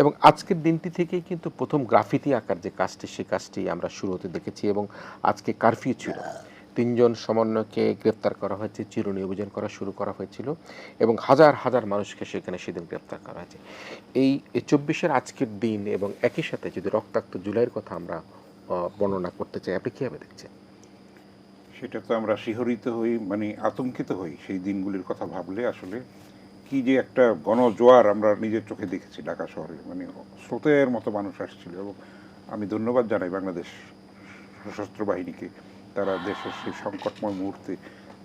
এবং আজকের দিনটি থেকেই কিন্তু প্রথম গ্রাফিতি আঁকার যে কাজটি, সেই কাজটি আমরা শুরু হতে দেখেছি। এবং আজকে কারফিউ ছিল, 3 জন সমন্বয়কে গ্রেপ্তার করা হয়েছে, চিরুনি অভিযান করা শুরু করা হয়েছিল এবং হাজার হাজার মানুষকে সেখানে সেদিন গ্রেপ্তার করা হয়েছে। এই 24-এর আজকের দিন এবং একই সাথে যদি রক্তাক্ত জুলাইয়ের কথা আমরা বর্ণনা করতে চাই, আপনি কীভাবে দেখছেন? সেটা তো আমরা শিহরিত হই, মানে আতঙ্কিত হই সেই দিনগুলির কথা ভাবলে। আসলে কি যে একটা গণজোয়ার আমরা নিজের চোখে দেখেছি ঢাকা শহরে, মানে স্রোতের মতো মানুষ আসছিল। এবং আমি ধন্যবাদ জানাই বাংলাদেশ সশস্ত্র বাহিনীকে, তারা দেশের সেই সংকটময় মুহূর্তে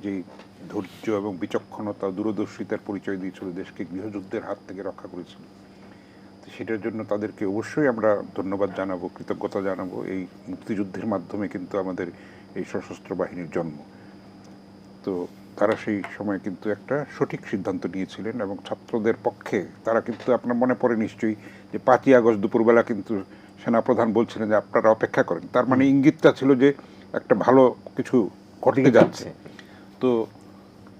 যেই ধৈর্য এবং বিচক্ষণতা, দূরদর্শিতার পরিচয় দিয়েছিল, দেশকে গৃহযুদ্ধের হাত থেকে রক্ষা করেছিল। তো সেটার জন্য তাদেরকে অবশ্যই আমরা ধন্যবাদ জানাবো, কৃতজ্ঞতা জানাবো। এই মুক্তিযুদ্ধের মাধ্যমে কিন্তু আমাদের এই সশস্ত্র বাহিনীর জন্ম। তো তারা সেই সময় কিন্তু একটা সঠিক সিদ্ধান্ত নিয়েছিলেন এবং ছাত্রদের পক্ষে তারা কিন্তু, আপনার মনে পড়ে নিশ্চয়ই যে 5ই আগস্ট দুপুরবেলা কিন্তু সেনাপ্রধান বলছিলেন যে আপনারা অপেক্ষা করেন। তার মানে ইঙ্গিতটা ছিল যে একটা ভালো কিছু ঘটতে যাচ্ছে। তো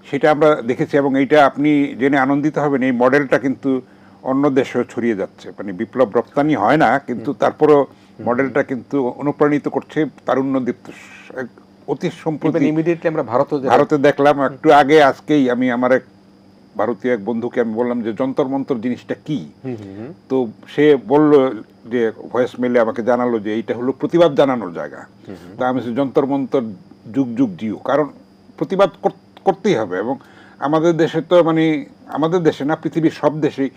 সেটা আমরা দেখেছি এবং এইটা আপনি জেনে আনন্দিত হবেন, এই মডেলটা কিন্তু অন্য দেশেও ছড়িয়ে যাচ্ছে। মানে বিপ্লব রপ্তানি হয় না, কিন্তু তারপরও মডেলটা কিন্তু অনুপ্রাণিত করছে তারুণ্যদীপ্ত। অতি সম্প্রতি ইমিডিয়েটলি আমরা ভারতে দেখলাম একটু আগে, আজকেই আমি আমার এক ভারতীয় এক বন্ধুকে আমি বললাম যে যন্তর মন্তর জিনিসটা কি, তো সে বলল যে ভয়েস মেলে আমাকে জানালো যে এইটা হলো প্রতিবাদ জানানোর জায়গা। তা আমি যন্তর মন্তর যুগ যুগ জিও, কারণ প্রতিবাদ করতেই হবে। এবং আমাদের দেশে তো, মানে আমাদের দেশে না, পৃথিবীর সব দেশেই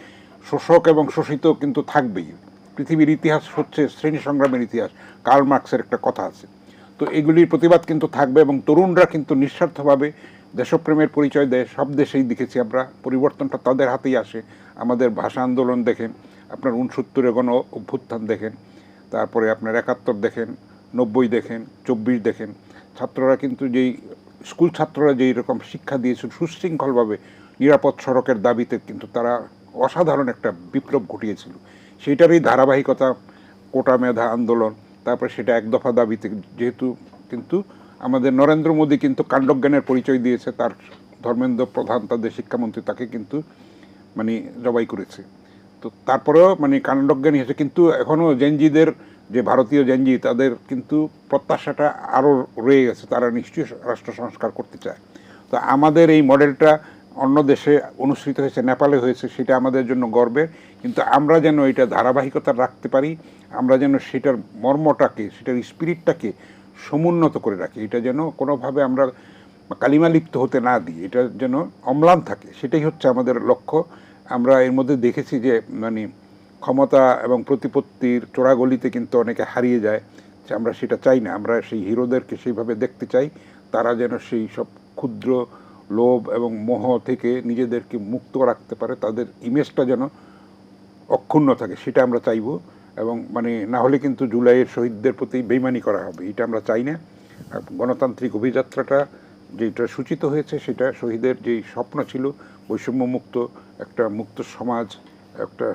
শোষক এবং শোষিত কিন্তু থাকবেই। পৃথিবীর ইতিহাস হচ্ছে শ্রেণী সংগ্রামের ইতিহাস, কার্ল মার্কসের একটা কথা আছে। তো এগুলির প্রতিবাদ কিন্তু থাকবে এবং তরুণরা কিন্তু নিঃস্বার্থভাবে দেশপ্রেমের পরিচয় দেয়। সব দেশেই দেখেছি আমরা, পরিবর্তনটা তাদের হাতেই আসে। আমাদের ভাষা আন্দোলন দেখেন, আপনার 69-এ গণ অভ্যুত্থান দেখেন, তারপরে আপনার 71 দেখেন, 90 দেখেন, 24 দেখেন। ছাত্ররা কিন্তু যেই স্কুল ছাত্ররা যেই রকম শিক্ষা দিয়েছিল সুশৃঙ্খলভাবে নিরাপদ সড়কের দাবিতে, কিন্তু তারা অসাধারণ একটা বিপ্লব ঘটিয়েছিল। সেইটারই ধারাবাহিকতা কোটা মেধা আন্দোলন, তারপরে সেটা এক দফা দাবিতে। যেহেতু কিন্তু আমাদের নরেন্দ্র মোদী কিন্তু কাণ্ডজ্ঞানের পরিচয় দিয়েছে, তার ধর্মেন্দ্র প্রধান তাদের শিক্ষামন্ত্রী তাকে কিন্তু মানে জবাই করেছে। তো তারপরেও মানে কাণ্ডজ্ঞানী হয়েছে, কিন্তু এখনও জেনজিদের, যে ভারতীয় জেনজি, তাদের কিন্তু প্রত্যাশাটা আরও রয়ে গেছে, তারা নিশ্চয়ই রাষ্ট্র সংস্কার করতে চায়। তো আমাদের এই মডেলটা অন্য দেশে অনুসৃত হয়েছে, নেপালে হয়েছে, সেটা আমাদের জন্য গর্বের। কিন্তু আমরা যেন এটা ধারাবাহিকতা রাখতে পারি, আমরা যেন সেটার মর্মটাকে, সেটার স্পিরিটটাকে সমুন্নত করে রাখি, এটা যেন কোনোভাবে আমরা কালিমা লিপ্ত হতে না দিই, এটা যেন অম্লান থাকে, সেটাই হচ্ছে আমাদের লক্ষ্য। আমরা এর মধ্যে দেখেছি যে মানে ক্ষমতা এবং প্রতিপত্তির চোরাগলিতে কিন্তু অনেকে হারিয়ে যায়, যে আমরা সেটা চাই না। আমরা সেই হিরোদেরকে সেইভাবে দেখতে চাই, তারা যেন সেই সব ক্ষুদ্র লোভ এবং মোহ থেকে নিজেদেরকে মুক্ত রাখতে পারে, তাদের ইমেজটা যেন অক্ষুণ্ণ থাকে, সেটা আমরা চাইব। এবং মানে না হলে কিন্তু জুলাইয়ের শহীদদের প্রতি বেইমানি করা হবে, এটা আমরা চাই না। গণতান্ত্রিক অভিযাত্রাটা যেটা সূচিত হয়েছে, সেটা শহীদের যেই স্বপ্ন ছিল, বৈষম্যমুক্ত একটা মুক্ত সমাজ, একটা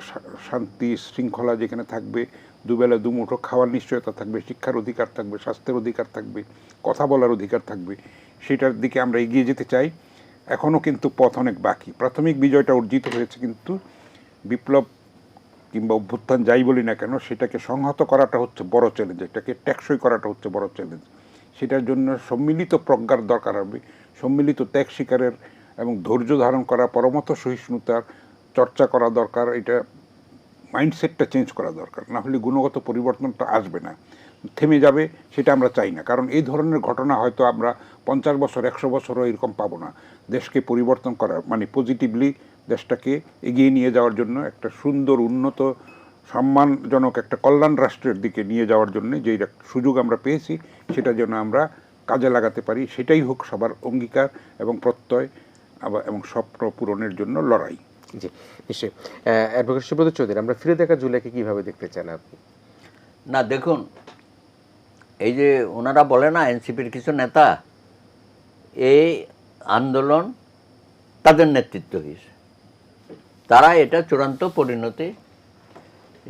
শান্তি শৃঙ্খলা যেখানে থাকবে, দুবেলা দুমুঠো খাওয়ার নিশ্চয়তা থাকবে, শিক্ষার অধিকার থাকবে, স্বাস্থ্যের অধিকার থাকবে, কথা বলার অধিকার থাকবে, সেটার দিকে আমরা এগিয়ে যেতে চাই। এখনও কিন্তু পথ অনেক বাকি। প্রাথমিক বিজয়টা অর্জিত হয়েছে, কিন্তু বিপ্লব কিংবা অভ্যুত্থান যাই বলি না কেন, সেটাকে সংহত করাটা হচ্ছে বড় চ্যালেঞ্জ, এটাকে টেকসই করাটা হচ্ছে বড় চ্যালেঞ্জ। সেটার জন্য সম্মিলিত প্রজ্ঞার দরকার হবে, সম্মিলিত ত্যাগ স্বীকারের এবং ধৈর্য ধারণ করা, পরমত সহিষ্ণুতার চর্চা করা দরকার। এটা মাইন্ডসেটটা চেঞ্জ করা দরকার, না হলে গুণগত পরিবর্তনটা আসবে না, থেমে যাবে। সেটা আমরা চাই না, কারণ এই ধরনের ঘটনা হয়তো আমরা 50 বছর 100 বছরও এরকম পাবো না। দেশকে পরিবর্তন করা মানে পজিটিভলি দেশটাকে এগিয়ে নিয়ে যাওয়ার জন্য একটা সুন্দর উন্নত সম্মানজনক একটা কল্যাণ রাষ্ট্রের দিকে নিয়ে যাওয়ার জন্য যেই সুযোগ আমরা পেয়েছি সেটা যেন আমরা কাজে লাগাতে পারি, সেটাই হোক সবার অঙ্গীকার এবং প্রত্যয় এবং স্বপ্ন পূরণের জন্য লড়াই। জি নিশ্চয়ই। অ্যাডভোকেট সুব্রত চৌধুরী, আমরা ফিরে দেখা জুলাইকে কিভাবে দেখতে চান আপনি? না দেখুন, এই যে ওনারা বলে না এনসিপির কিছু নেতা, এই আন্দোলন তাদের নেতৃত্ব হয়েছে, তারা এটা চূড়ান্ত পরিণতি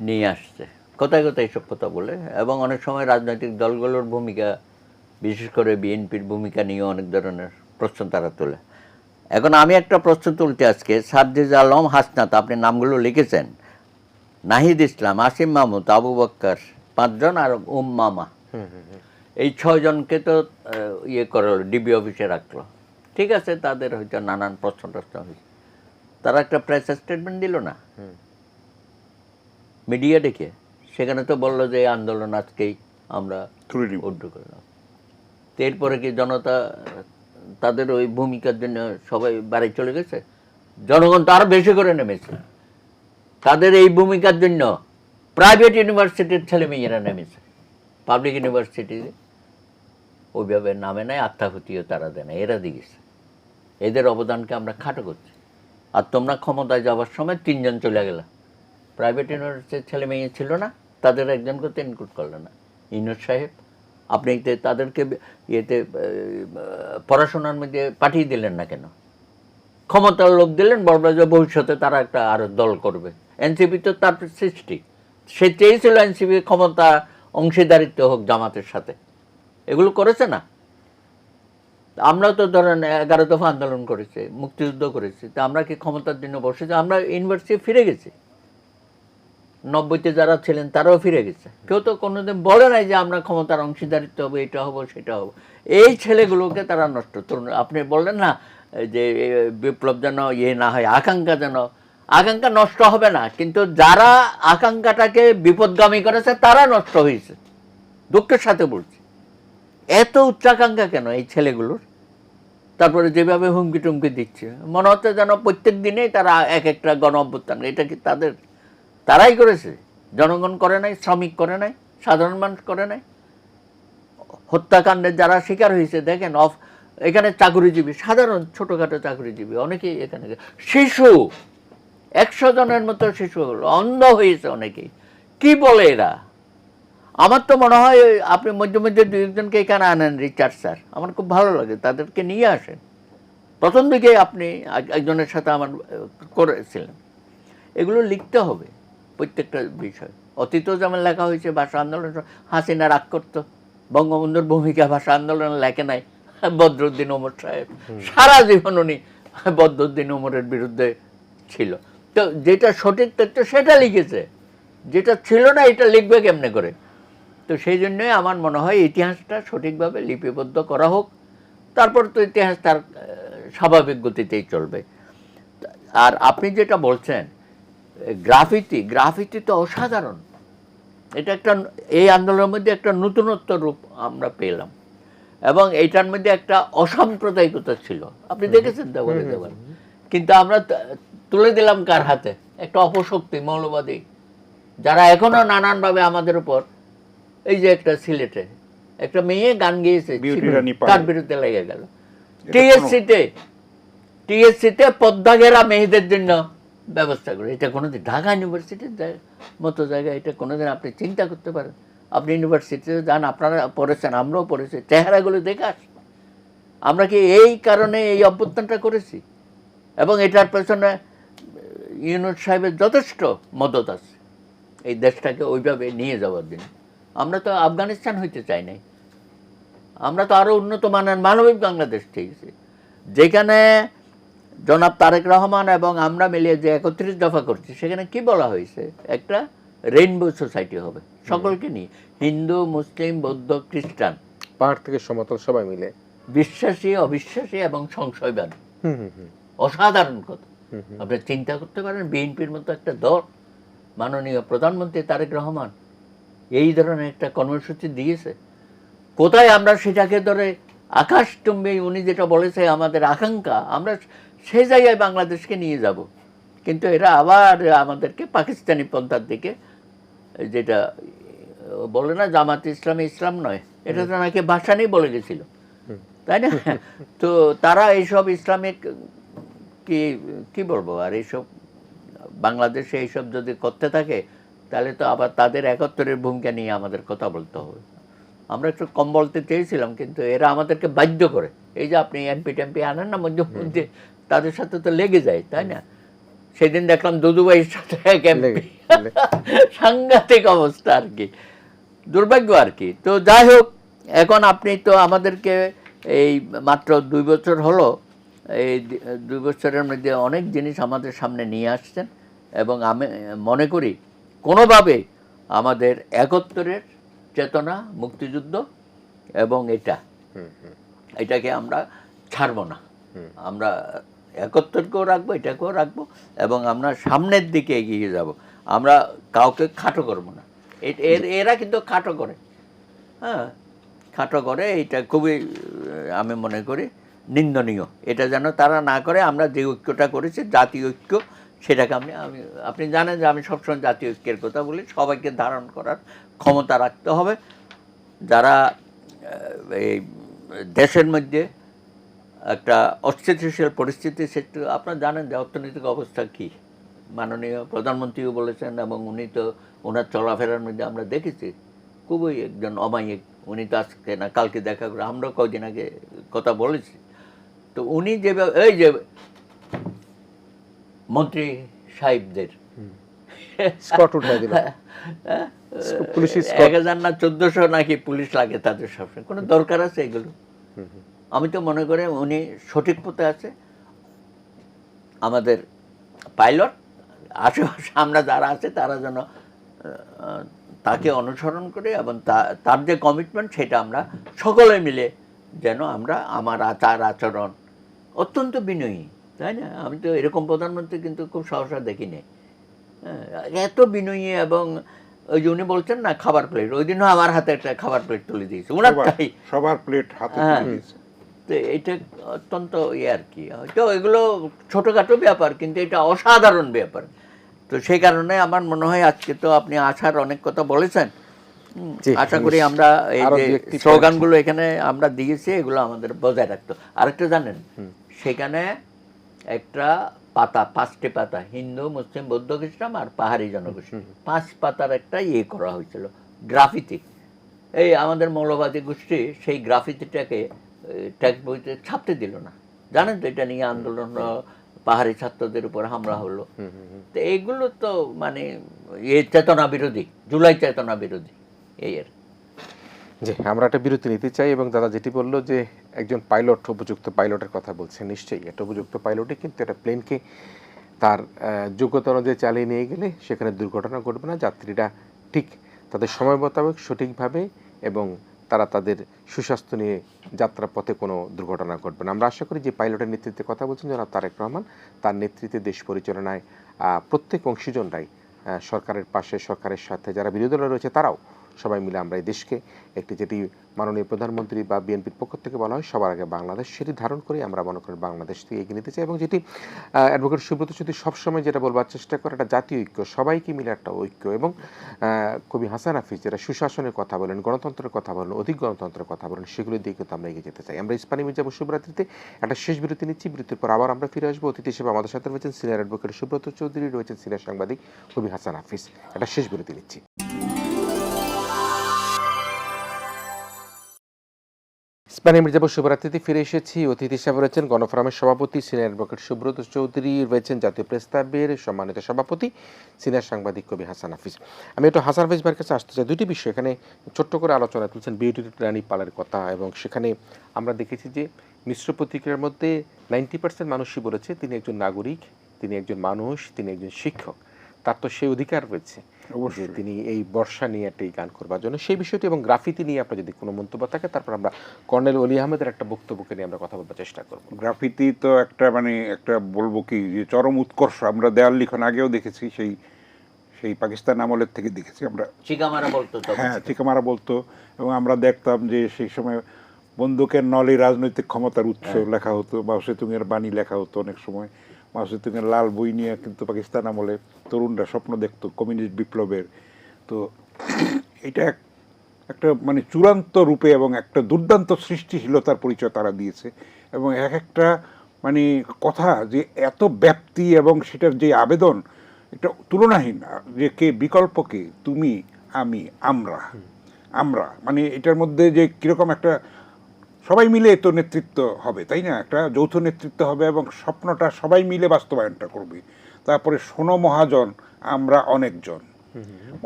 নিয়ে আসছে কোথায় কোথায় এইসব কথা বলে। এবং অনেক সময় রাজনৈতিক দলগুলোর ভূমিকা, বিশেষ করে বিএনপির ভূমিকা নিয়ে অনেক ধরনের প্রশ্ন তারা তোলে। এখন আমি একটা প্রশ্ন তুলতে আজকে, সার্জিজ আলম, হাসনাত, আপনি নামগুলো লিখেছেন, নাহিদ ইসলাম, আসিম মাহমুদ, আবু বক্কর 5 জন আর মামা, এই 6 জনকে তো ইয়ে করলো, ডিবি অফিসে রাখলো। ঠিক আছে, তাদের হয়তো নানান প্রশ্ন হয়েছে, তারা একটা প্রেস স্টেটমেন্ট দিল না মিডিয়া ডেকে, সেখানে তো বললো যে এই আন্দোলন আজকেই আমরা উড্র করলাম। তো এরপরে কি জনতা তাদের ওই ভূমিকার জন্য সবাই বাড়ি চলে গেছে? জনগণ তো আরো বেশি করে নেমেছে তাদের এই ভূমিকার জন্য। প্রাইভেট ইউনিভার্সিটির ছেলে মেয়েরা নেমেছে, পাবলিক ইউনিভার্সিটি ওইভাবে নামে নেয়, আত্মাহুতিও তারা দেয় না, এরা দিয়েছে। এদের অবদানকে আমরা খাটো করছি। আর তোমরা ক্ষমতায় যাওয়ার সময় 3 জন চলে গেল, প্রাইভেট ইউনিভার্সিটির ছেলে মেয়ে ছিল না, তাদের একজনকে তো ইনক্লুড করলো না। ইউনুস সাহেব, আপনি তাদেরকে ইয়েতে পড়াশোনার মধ্যে পাঠিয়ে দিলেন না কেন? ক্ষমতার লোক দিলেন, বড় যে ভবিষ্যতে তারা একটা আরো দল করবে। এনসিপি তো তার সৃষ্টি, সে চেয়েছিল এনসিপি ক্ষমতা অংশীদারিত্ব হোক জামাতের সাথে, এগুলো করেছে না। আমরাও তো ধরেন 11 দফা আন্দোলন করেছি, মুক্তিযুদ্ধ করেছি, তা আমরা কি ক্ষমতার জন্য বসেছি? আমরা ইউনিভার্সিটি ফিরে গেছি, 90-তে যারা ছিলেন তারাও ফিরে গেছে। কেউ তো কোনোদিন বলে নাই যে আমরা ক্ষমতার অংশীদারিত্ব হবো, এটা হবো সেটা হবো। এই ছেলেগুলোকে তারা নষ্ট। আপনি বললেন না যে বিপ্লব যেন ইয়ে না হয়, আকাঙ্ক্ষা যেন, আকাঙ্ক্ষা নষ্ট হবে না, কিন্তু যারা আকাঙ্ক্ষাটাকে বিপদগামী করেছে তারা নষ্ট হয়েছে। দুঃখের সাথে বলছি, এত উচ্চাকাঙ্ক্ষা কেন এই ছেলেগুলোর? তারপরে যেভাবে হুমকি টুমকি দিচ্ছে, মনে হচ্ছে যেন প্রত্যেক দিনেই তারা এক একটা গণ অভ্যুত্থান। এটা কি তারাই করেছে? জনগণ করে নাই, শ্রমিক করে নাই, সাধারণ মানুষ করে নাই। হত্যাকাণ্ডের যারা শিকার হয়েছে দেখেন, এখানে চাকরিজীবী, সাধারণ ছোটখাটো চাকরিজীবী অনেকেই এখানে, শিশু 100 জনের মতো শিশু হলো, অন্ধ হয়েছে অনেকেই। কি বলে এরা? আমার তো মনে হয় আপনি মধ্যে মধ্যে 2-একজনকে এখানে আনেন, রিচার্ড স্যার, আমার খুব ভালো লাগে, তাদেরকে নিয়ে আসেন। প্রথম দিকে আপনি একজনের সাথে আমার করেছিলেন। এগুলো লিখতে হবে প্রত্যেকটা বিষয়। অতীতেও যেমন লেখা হয়েছে, ভাষা আন্দোলন, হাসিনা রাগ করতো, বঙ্গবন্ধুর ভূমিকা ভাষা আন্দোলনে লেখে নাই। বদরুদ্দিন ওমর সাহেব সারা জীবন উনি বদরুদ্দিন ওমরের বিরুদ্ধে ছিল। তো যেটা সঠিক তথ্য সেটা লিখেছে, যেটা ছিল না এটা লিখবে কেমনে করে? তো সেই জন্যই আমার মনে হয় ইতিহাসটা সঠিকভাবে লিপিবদ্ধ করা হোক, তারপর তো ইতিহাস তার স্বাভাবিক গতিতেই চলবে। আর আপনি যেটা বলছেন গ্রাফিতি তো অসাধারণ। এটা একটা, এই আন্দোলনের মধ্যে একটা নতুনত্ব রূপ আমরা পেলাম, এবং এইটার মধ্যে একটা অসাম্প্রদায়িকতা ছিল, আপনি দেখেছেন দেওয়ালে দেওয়াল। কিন্তু আমরা তুলে দিলাম কার হাতে? একটা অপশক্তি, মৌলবাদী, যারা এখনো নানানভাবে আমাদের উপর, এই যে একটা সিলেটে একটা মেয়ে গান গেয়েছে, তার বিরুদ্ধে লেগে গেল। টিএসসিতে পদ্মা ঘেরা মেয়েদের জন্য ব্যবস্থা করে, এটা কোনোদিন ঢাকা ইউনিভার্সিটির মতো জায়গায় এটা কোনোদিন আপনি চিন্তা করতে পারেন? আপনি ইউনিভার্সিটিতে যান, আপনারা পড়েছেন, আমরাও পড়েছি, চেহারাগুলো দেখে আসি। আমরা কি এই কারণে এই অভ্যুত্থানটা করেছি? এবং এটার পেছনে ইউনুস সাহেবের যথেষ্ট মদত আছে এই দেশটাকে ওইভাবে নিয়ে যাওয়ার জন্য। আমরা তো আফগানিস্তান হইতে চাই নাই, আমরা তো আরো উন্নত মানের মানবিক বাংলাদেশ চেয়েছি, যেখানে জনাব তারেক রহমান এবং আমরা মিলিয়ে যে 31 দফা করছি, সেখানে কি বলা হয়েছে? একটা রেইনবো সোসাইটি হবে, সকলকে নিয়ে, হিন্দু, মুসলিম, বৌদ্ধ, খ্রিস্টান, পাহাড় থেকে সমতল সবাই মিলে, বিশ্বাসী, অবিশ্বাসী এবং সংশয়বাদী। অসাধারণ কথা। আপনি চিন্তা করতে পারেন, বিএনপির মতো একটা দল মাননীয় প্রধানমন্ত্রী তারেক রহমান এই ধরনের একটা কর্মসূচি দিয়েছে। কোথায় আমরা সেটাকে ধরে আকাশচুম্বী, উনি যেটা বলেছে আমাদের আকাঙ্ক্ষা, আমরা সেই জায়গায় বাংলাদেশকে নিয়ে যাব, কিন্তু এরা আবার আমাদেরকে পাকিস্তানি পন্থার দিকে, যেটা বলে না জামাত ইসলামী ইসলাম নয়, এটা তো নাকি ভাসানি বলে গেছিল, তাই না? তো তারা এইসব ইসলামিক কি কি বলবো, আর এইসব বাংলাদেশে এইসব যদি করতে থাকে তাহলে তো আবার তাদের 71-এর ভূমিকা নিয়ে আমাদের কথা বলতে হবে। আমরা একটু কম বলতে চেয়েছিলাম, কিন্তু এরা আমাদেরকে বাধ্য করে। এই যে আপনি এমপি টেমপি আনেন না মধ্যে মধ্যে, তাদের সাথে তো লেগে যায়, তাই না? সেদিন দেখলাম দুদুভাইয়ের সাথে এক এমপি, সাংঘাতিক অবস্থা আর কি, দুর্ভাগ্য আর কি। তো যাই হোক, এখন আপনি তো আমাদেরকে এই মাত্র 2 বছর হলো, এই 2 বছরের মধ্যে অনেক জিনিস আমাদের সামনে নিয়ে আসছেন, এবং আমি মনে করি কোনোভাবে আমাদের 71-এর চেতনা, মুক্তিযুদ্ধ এবং এটাকে আমরা ছাড়ব না। আমরা 71-কেও রাখবো, এটাকেও রাখবো, এবং আমরা সামনের দিকে এগিয়ে যাব। আমরা কাউকে খাটো করব না। এরা কিন্তু খাটো করে, হ্যাঁ, খাটো করে। এটা খুবই আমি মনে করি নিন্দনীয়। এটা যেন তারা না করে। আমরা যে ঐক্যটা করেছি, জাতীয় ঐক্য, সেটাকে আপনি জানেন যে আমি সবসময় জাতীয় ঐক্যের কথা বলি। সবাইকে ধারণ করার ক্ষমতা রাখতে হবে। যারা এই দেশের মধ্যে একটা অস্থিতিশীল পরিস্থিতি, সেটা আপনারা জানেন যে অর্থনৈতিক অবস্থা কী, মাননীয় প্রধানমন্ত্রীও বলেছেন, এবং উনি তো ওনার চলাফেরার মধ্যে আমরা দেখেছি খুবই একজন অমায়িক। উনি তো আজকে না কালকে দেখা করে, আমরাও কদিন আগে কথা বলেছি। তো উনি যেভাবে এই যে মন্ত্রী সাহেবদের স্কট উঠাই দিল, পুলিশ 1000 না 1400 নাকি পুলিশ লাগে তাদের সবসময়, কোনো দরকার আছে এগুলো? আমি তো মনে করি উনি সঠিক পথে আছে। আমাদের পাইলট, আশেপাশে আমরা যারা আছে তারা যেন তাকে অনুসরণ করে, এবং তার যে কমিটমেন্ট, সেটা আমরা সকলে মিলে যেন আমরা, আমার আচার আচরণ অত্যন্ত বিনয়ী, তাই না? আমি তো এরকম প্রধানমন্ত্রী কিন্তু খুব সহসা দেখিনি, এত বিনয়ী। এবং ওই যে উনি বলছেন না খাবার প্লেট, ওই দিনও আমার হাতে একটা খাবার প্লেট তুলে দিয়েছে ওনার, তাই সবার প্লেট হাতে তুলে দিয়েছে। তো এটা অত্যন্ত আর কি, হয়তো এগুলো ছোটোখাটো ব্যাপার, কিন্তু এটা অসাধারণ ব্যাপার। তো সেই কারণে আমার মনে হয় আজকে তো আপনি আশার অনেক কথা বলেছেন। আশা করি আমরা এই যে স্লোগানগুলো এখানে আমরা দিয়েছি, এগুলো আমাদের বজায় রাখতো। আরেকটা জানেন, সেখানে একটা পাতা, 5টি পাতা, হিন্দু, মুসলিম, বৌদ্ধ, খ্রিস্টান আর পাহাড়ি জনগোষ্ঠী, 5 পাতার একটা করা হয়েছিল, গ্রাফিতি। এই আমাদের মৌলবাদী গোষ্ঠী সেই গ্রাফিতিটাকে টেক্সট বইতে ছাপতে দিল না, জানেন তো? এটা নিয়ে আন্দোলন, পাহাড়ি ছাত্রদের উপর হামলা হলো। তো এইগুলো তো মানে চেতনা বিরোধী, জুলাই চেতনা বিরোধী, এই আর। জি, আমরা একটা বিরতি নিতে চাই। এবং দাদা যেটি বললো যে একজন পাইলট, উপযুক্ত পাইলটের কথা বলছেন, নিশ্চয়ই একটা উপযুক্ত পাইলটই কিন্তু একটা প্লেনকে তার যোগ্যতা অনুযায়ী চালিয়ে নিয়ে গেলে সেখানে দুর্ঘটনা ঘটবে না। যাত্রীরা ঠিক তাদের সময় মোতাবেক সঠিকভাবে, এবং তারা তাদের সুস্বাস্থ্য নিয়ে যাত্রার পথে কোনো দুর্ঘটনা ঘটবে না। আমরা আশা করি যে পাইলটের নেতৃত্বে কথা বলছেন জনাব তারেক রহমান, তার নেতৃত্বে দেশ পরিচালনায় প্রত্যেক অংশীজনরাই সরকারের পাশে, সরকারের সাথে, যারা বিরোধী দলে রয়েছে তারাও সবাই মিলে আমরা এই দেশকে একটি, যেটি মাননীয় প্রধানমন্ত্রী বা বিএনপির পক্ষ থেকে বলা হয় সবার আগে বাংলাদেশ, সেটি ধারণ করে আমরা মনে করি বাংলাদেশ থেকে এগিয়ে নিতে চাই। এবং যেটি অ্যাডভোকেট সুব্রত চৌধুরী সবসময় যেটা বলবার চেষ্টা করে, একটা জাতীয় ঐক্য, সবাইকে মিলে একটা ঐক্য। এবং কবি হাসান হাফিজ যারা সুশাসনের কথা বলেন, গণতন্ত্রের কথা বলেন, অধিক গণতন্ত্রের কথা বলেন, সেগুলো দিয়ে কিন্তু আমরা এগিয়ে যেতে চাই। আমরা ইস্পানি মির্জা শুভরাত্রিতে একটা শেষ বিরতি নিচ্ছি। বিরতির পর আবার আমরা ফিরে আসবো। অতিথি হিসেবে আমাদের সাথে রয়েছেন সিনিয়র অ্যাডভোকেট সুব্রত চৌধুরী, রয়েছেন সিনিয়র সাংবাদিক কবি হাসান হাফিজ। একটা শেষ বিরতি নিচ্ছি। স্পানি মির্জাপুর শুভরাত্রিতে ফিরে এসেছি। অতিথি হিসাবে রয়েছেন গণফোরামের সভাপতি সিনিয়র অ্যাডভোকেট সুব্রত চৌধুরী, রয়েছেন জাতীয় প্রেস ক্লাবের সম্মানিত সভাপতি সিনিয়র সাংবাদিক কবি হাসান হাফিজ। আমি একটু হাসান হাফিজ ভাইয়ের কাছে আসতে চাই। দুটি বিষয় এখানে ছোট্ট করে আলোচনা তুলছেন, বিউটি রানী পালের কথা, এবং সেখানে আমরা দেখেছি যে মিশ্র প্রতিক্রিয়ার মধ্যে 90% মানুষই বলেছে তিনি একজন নাগরিক, তিনি একজন মানুষ, তিনি একজন শিক্ষক, তার তো সেই অধিকার রয়েছে যে তিনি এই বর্ষা নিয়ে একটা গান করবার জন্য, সেই বিষয়টি। এবং গ্রাফিতি নিয়ে আপনার যদি কোনো মন্তব্য থাকে, তারপর আমরা কর্নেল অলি আহমেদের একটা বক্তব্যকে নিয়ে আমরা কথা বলবার চেষ্টা করব। গ্রাফিতি তো একটা মানে একটা বলবো কি যে চরম উৎকর্ষ। আমরা দেয়াল লিখন আগেও দেখেছি, সেই সেই পাকিস্তান আমলের থেকে দেখেছি আমরা। চিকামারা বলতো তখন। হ্যাঁ, চিকামারা বলতো, এবং আমরা দেখতাম যে সেই সময় বন্দুকের নলে রাজনৈতিক ক্ষমতার উৎস লেখা হতো, মাও সেতুংয়ের বাণী লেখা হতো অনেক সময়। মাও সেতুংয়ের লাল বই নিয়ে কিন্তু পাকিস্তান আমলে তরুণরা স্বপ্ন দেখতো কমিউনিস্ট বিপ্লবের। তো এটা একটা মানে চূড়ান্ত রূপে এবং একটা দুর্দান্ত সৃষ্টিশীলতার পরিচয় তারা দিয়েছে, এবং এক একটা মানে কথা যে এত ব্যাপ্তি এবং সেটার যে আবেদন, এটা তুলনাহীন। যে কে বিকল্প, কে, তুমি, আমি, আমরা, আমরা, মানে এটার মধ্যে যে কীরকম একটা সবাই মিলে তো নেতৃত্ব হবে, তাই না? একটা যৌথ নেতৃত্ব হবে এবং স্বপ্নটা সবাই মিলে বাস্তবায়নটা করবে। তারপরে শোনো মহাজন, আমরা অনেকজন,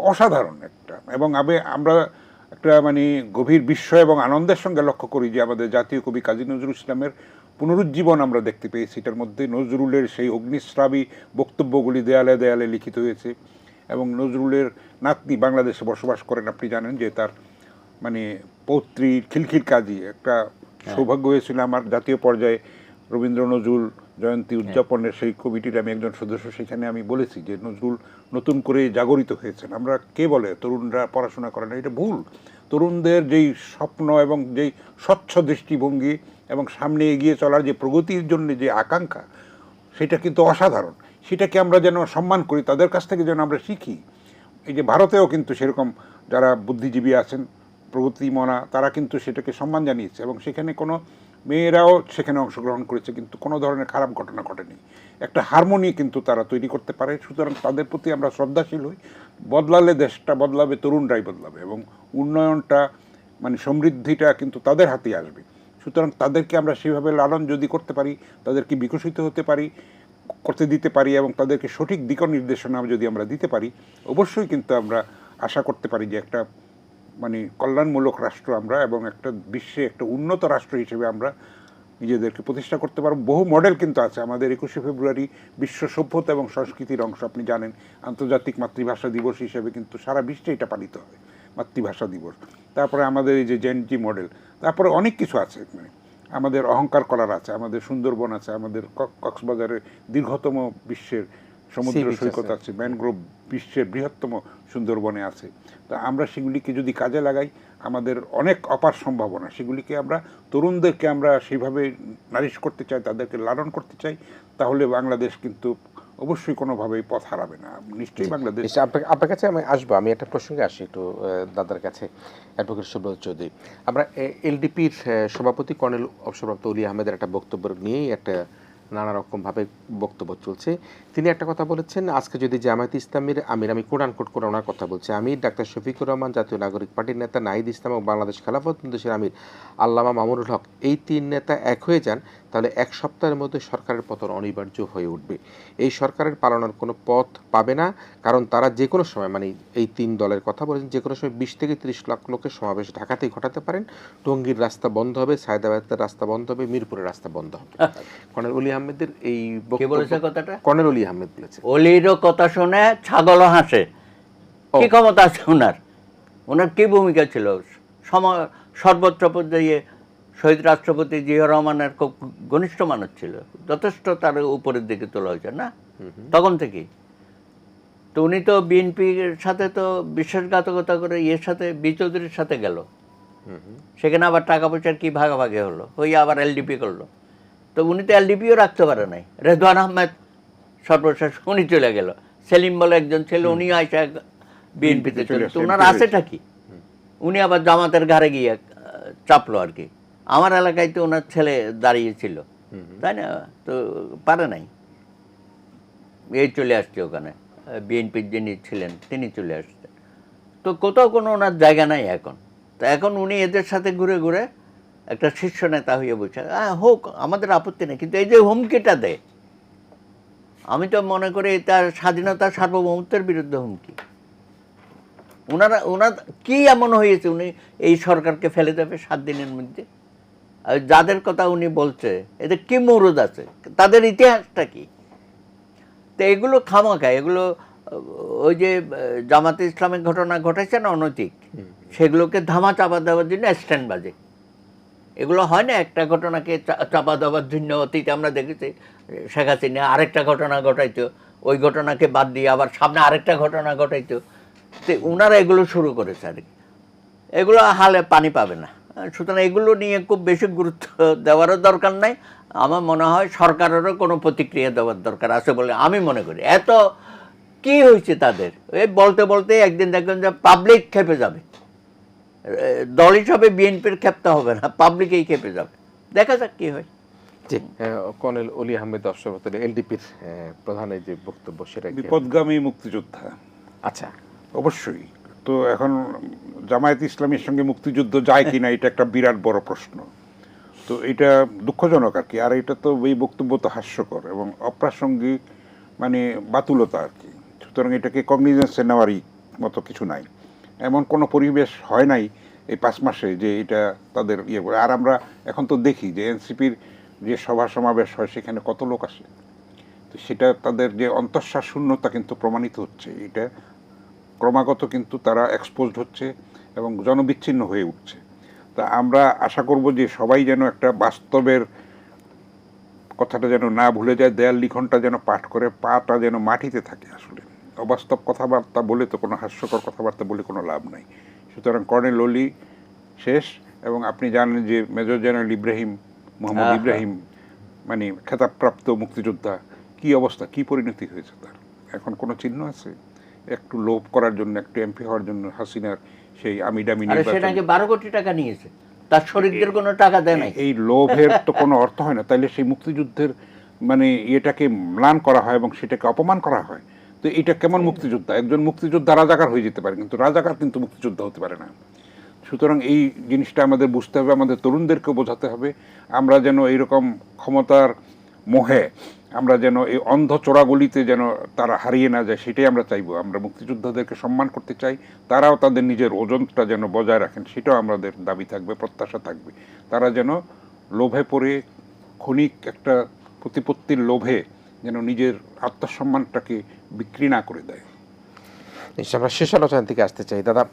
অসাধারণ একটা। এবং আমরা একটা মানে গভীর বিস্ময় এবং আনন্দের সঙ্গে লক্ষ্য করি যে আমাদের জাতীয় কবি কাজী নজরুল ইসলামের পুনরুজ্জীবন আমরা দেখতে পেয়েছি। এটার মধ্যে নজরুলের সেই অগ্নিস্রাবী বক্তব্যগুলি দেয়ালে দেয়ালে লিখিত হয়েছে। এবং নজরুলের নাতনি বাংলাদেশে বসবাস করেন, আপনি জানেন যে তার মানে পৌত্রী খিলখিল কাজী, একটা সৌভাগ্য হয়েছিল আমার জাতীয় পর্যায়ে রবীন্দ্র নজরুল জয়ন্তী উদযাপনের সেই কমিটির আমি একজন সদস্য। সেখানে আমি বলেছি যে নজরুল নতুন করে জাগরিত হয়েছেন। আমরা কে বলে তরুণরা পড়াশোনা করে না, এটা ভুল। তরুণদের যেই স্বপ্ন এবং যেই স্বচ্ছ দৃষ্টিভঙ্গি এবং সামনে এগিয়ে চলার যে প্রগতির জন্য যে আকাঙ্ক্ষা, সেটা কিন্তু অসাধারণ। সেটাকে আমরা যেন সম্মান করি, তাদের কাছ থেকে যেন আমরা শিখি। এই যে ভারতেও কিন্তু সেরকম যারা বুদ্ধিজীবী আছেন, প্রগতিমনা, তারা কিন্তু সেটাকে সম্মান জানিয়েছে, এবং সেখানে কোনো মেয়েরাও সেখানে অংশগ্রহণ করেছে, কিন্তু কোনো ধরনের খারাপ ঘটনা ঘটেনি। একটা হারমোনি কিন্তু তারা তৈরি করতে পারে। সুতরাং তাদের প্রতি আমরা শ্রদ্ধাশীল হই। বদলালে দেশটা বদলাবে, তরুণরাই বদলাবে, এবং উন্নয়নটা মানে সমৃদ্ধিটা কিন্তু তাদের হাতেই আসবে। সুতরাং তাদেরকে আমরা সেভাবে লালন যদি করতে পারি, তাদেরকে বিকশিত হতে পারি, করতে দিতে পারি, এবং তাদেরকে সঠিক দিক নির্দেশনা যদি আমরা দিতে পারি, অবশ্যই কিন্তু আমরা আশা করতে পারি যে একটা মানে কল্যাণমূলক রাষ্ট্র আমরা, এবং একটা বিশ্বে একটা উন্নত রাষ্ট্র হিসেবে আমরা নিজেদেরকে প্রতিষ্ঠা করতে পারব। বহু মডেল কিন্তু আছে আমাদের। 21শে ফেব্রুয়ারি বিশ্ব সভ্যতা এবং সংস্কৃতির অংশ, আপনি জানেন। আন্তর্জাতিক মাতৃভাষা দিবস হিসেবে কিন্তু সারা বিশ্বে এটা পালিত হয়, মাতৃভাষা দিবস। তারপরে আমাদের এই যে জেনজি মডেল, তারপরে অনেক কিছু আছে। মানে আমাদের অহংকার করার আছে, আমাদের সুন্দরবন আছে, আমাদের কক্সবাজারের দীর্ঘতম বিশ্বের সমুদ্র সৈকত আছে, ম্যানগ্রোভ বিশ্বের বৃহত্তম সুন্দরবনে আছে। তো আমরা সেগুলিকে যদি কাজে লাগাই, আমাদের অনেক অপার সম্ভাবনা। সেগুলিকে আমরা তরুণদেরকে আমরা সেইভাবে নারিশ করতে চাই, তাদেরকে লালন করতে চাই, তাহলে বাংলাদেশ কিন্তু অবশ্যই কোনোভাবেই পথ হারাবে না। নিশ্চয়ই বাংলাদেশ। আপনার কাছে আমি আসবো, আমি একটা প্রসঙ্গে আসি একটু দাদার কাছে, অ্যাডভোকেট সুব্রত চৌধুরী। আমরা এলডিপির সভাপতি কর্নেল অবসরপ্রাপ্ত অলি আহমেদের একটা বক্তব্য নিয়েই একটা নানা রকমভাবে বক্তব্য চলছে। তিনি একটা কথা বলেছেন, আজকে যদি জামায়াত ইসলামীর আমির, আমি কোরআন কোট করে ওনার কথা বলছি, আমির ডাক্তার শফিকুর রহমান, জাতীয় নাগরিক পার্টির নেতা নাহিদ ইসলাম এবং বাংলাদেশ খেলাফত মজলিসের আমির আল্লামা মামুনুল হক, এই তিন নেতা এক হয়ে যান, তাহলে এক সপ্তাহের মধ্যে সরকারের পতন অনিবার্য হয়ে উঠবে। এই সরকারের পালানোর কোনো পথ পাবে না, কারণ তারা যে কোনো সময়, মানে এই তিন দলের কথা বলেছেন, যে কোনো সময় 20 থেকে 30 লাখ লোকের সমাবেশ ঢাকাতেই ঘটাতে পারেন। টঙ্গীর রাস্তা বন্ধ হবে, সায়দাবাদের রাস্তা বন্ধ হবে, মিরপুরের রাস্তা বন্ধ হবে। কর্নেল অলি আহমেদের এই কথাটা কর্নেল অলি আহমেদ বলেছে। অলিরও কথা শুনে ছাগলও হাসে। কি ক্ষমতা আছে ওনার? ওনার কি ভূমিকা ছিল? সর্বোচ্চ পর্যায়ে শহীদ রাষ্ট্রপতি জিয়াউর রহমানের খুব ঘনিষ্ঠ মানুষ ছিল, যথেষ্ট তার উপরের দিকে তোলা হয়েছে না তখন থেকেই। তো উনি তো বিএনপির সাথে তো বিশ্বাসঘাতকতা করে ইয়ের সাথে বি চৌধুরীর সাথে গেল, সেখানে আবার টাকা পয়সার কি ভাগাভাগি হলো, ওই আবার এলডিপি করলো। তো উনি তো এলডিপিও রাখতে পারে নাই। রেদওয়ান আহমেদ সর্বশেষ উনি চলে গেল, সেলিম বলে একজন ছেলে, উনি আইসা বিএনপিতে চলে। তো ওনার আছেটা কি? উনি আবার জামাতের ঘাড়ে গিয়ে চাপলো আর কি। আমার এলাকায় তো ওনার ছেলে দাঁড়িয়েছিল, তাই না? তো পারে নাই, এই চলে আসছে ওখানে, বিএনপির যিনি ছিলেন তিনি চলে আসছেন। তো কোথাও কোনো ওনার জায়গা নাই এখন। তো এখন উনি এদের সাথে ঘুরে ঘুরে একটা শীর্ষ নেতা হয়ে বসে, হোক, আমাদের আপত্তি নেই, কিন্তু এই যে হুমকিটা দেয়, আমি তো মনে করি তার স্বাধীনতা সার্বভৌমত্বের বিরুদ্ধে হুমকি। ওনার কি এমন হয়েছে উনি এই সরকারকে ফেলে দেবে 7 দিনের মধ্যে? আর যাদের কথা উনি বলছে, এদের কি মৌরুদ আছে, তাদের ইতিহাসটা কি? তো এগুলো খামাখা, এগুলো ওই যে জামাতে ইসলামের ঘটনা ঘটেছে না অনৈতিক, সেগুলোকে ধামা চাপা দেওয়ার জন্য স্ট্যান্ড বাজে। এগুলো হয় না, একটা ঘটনাকে চাপা দেওয়ার জন্য। অতীতে আমরা দেখেছি শেখ হাসিনা আরেকটা ঘটনা ঘটাইতো, ওই ঘটনাকে বাদ দিয়ে আবার সামনে আরেকটা ঘটনা ঘটাইতো। তো ওনারা এগুলো শুরু করেছে আর কি। এগুলো হালে পানি পাবে না। সুতরাং এগুলো নিয়ে খুব বেশি গুরুত্ব দেওয়ারও দরকার নাই। আমার মনে হয় সরকারেরও কোনো প্রতিক্রিয়া দেওয়ার দরকার আছে বলে আমি মনে করি। এত কি হয়েছে তাদের, এই বলতে বলতে একদিন দেখবেন যে পাবলিক খেপে যাবে। দল হিসাবে বিএনপির ক্ষেপতে হবে না, পাবলিকেই খেপে যাবে। দেখা যাক কি হয়। জি, কর্নেল অলি আহমেদ অশ্বরতন এলডিপির প্রধান এই যে বক্তব্য, সেটা কি? বিপদগামী মুক্তিযোদ্ধা আচ্ছা, অবশ্যই। তো এখন জামায়াত ইসলামীর সঙ্গে মুক্তিযুদ্ধ যায় কিনা এটা একটা বিরাট বড় প্রশ্ন। তো এটা দুঃখজনক আর কি। আর এটা তো এই বক্তব্য তো হাস্যকর এবং অপ্রাসঙ্গিক, মানে বাতুলতা আর কি। সুতরাং এটাকে কগনিজেন্সে নেওয়ারই মতো কিছু নাই। এমন কোনো পরিবেশ হয় নাই এই 5 মাসে যে এটা তাদের ইয়ে করে। আর আমরা এখন তো দেখি যে এনসিপির যে সভা সমাবেশ হয় সেখানে কত লোক আসে। তো সেটা তাদের যে অন্তঃশ্বাস শূন্যতা কিন্তু প্রমাণিত হচ্ছে। এটা ক্রমাগত কিন্তু তারা এক্সপোজড হচ্ছে এবং জনবিচ্ছিন্ন হয়ে উঠছে। তা আমরা আশা করব যে সবাই যেন একটা বাস্তবের কথাটা যেন না ভুলে যায়, দেয়াল লিখনটা যেন পাঠ করে, পাটা যেন মাটিতে থাকে। আসলে অবাস্তব কথাবার্তা বলে তো কোনো, হাস্যকর কথাবার্তা বলে কোনো লাভ নাই। সুতরাং কর্নেল অলি শেষ। এবং আপনি জানেন যে মেজর জেনারেল ইব্রাহিম, মোহাম্মদ ইব্রাহিম, মানে খেতাবপ্রাপ্ত মুক্তিযোদ্ধা, কি অবস্থা, কি পরিণতি হয়েছে তার? এখন কোনো চিহ্ন আছে? একটু লোভ করার জন্য, একটু এমপি হওয়ার জন্য হাসিনার সেই আমিডামি আরে সেটাকে 12 কোটি টাকা নিয়েছে, তার শরীরদের কোনো টাকা দেয় নাই। এই লোভের তো কোনো অর্থ হয় না। তাইলে সেই মুক্তিযুদ্ধের মানে এটাকে ম্লান করা হয় এবং সেটাকে অপমান করা হয়। তো এটা কেমন মুক্তিযোদ্ধা? একজন মুক্তিযোদ্ধা রাজাকার হয়ে যেতে পারে, কিন্তু রাজাকার কিন্তু মুক্তিযোদ্ধা হতে পারে না। সুতরাং এই জিনিসটা আমাদের বুঝতে হবে, আমাদের তরুণদেরকেও বোঝাতে হবে। আমরা যেন এইরকম ক্ষমতার মোহে আমরা যেন এই অন্ধ চোরাগলিতে যেন তারা হারিয়ে না যায়, সেটাই আমরা চাইবো। আমরা মুক্তিযোদ্ধাদেরকে সম্মান করতে চাই, তারাও তাদের নিজের ওজনটা যেন বজায় রাখেন, সেটাও আমাদের দাবি থাকবে, প্রত্যাশা থাকবে। তারা যেন লোভে পড়ে, ক্ষণিক একটা প্রতিপত্তির লোভে যেন নিজের আত্মসম্মানটাকে বিক্রি না করে দেয়। নিশ্চয় আমরা শেষ আলোচনার দিকে আসতে চাই দাদা।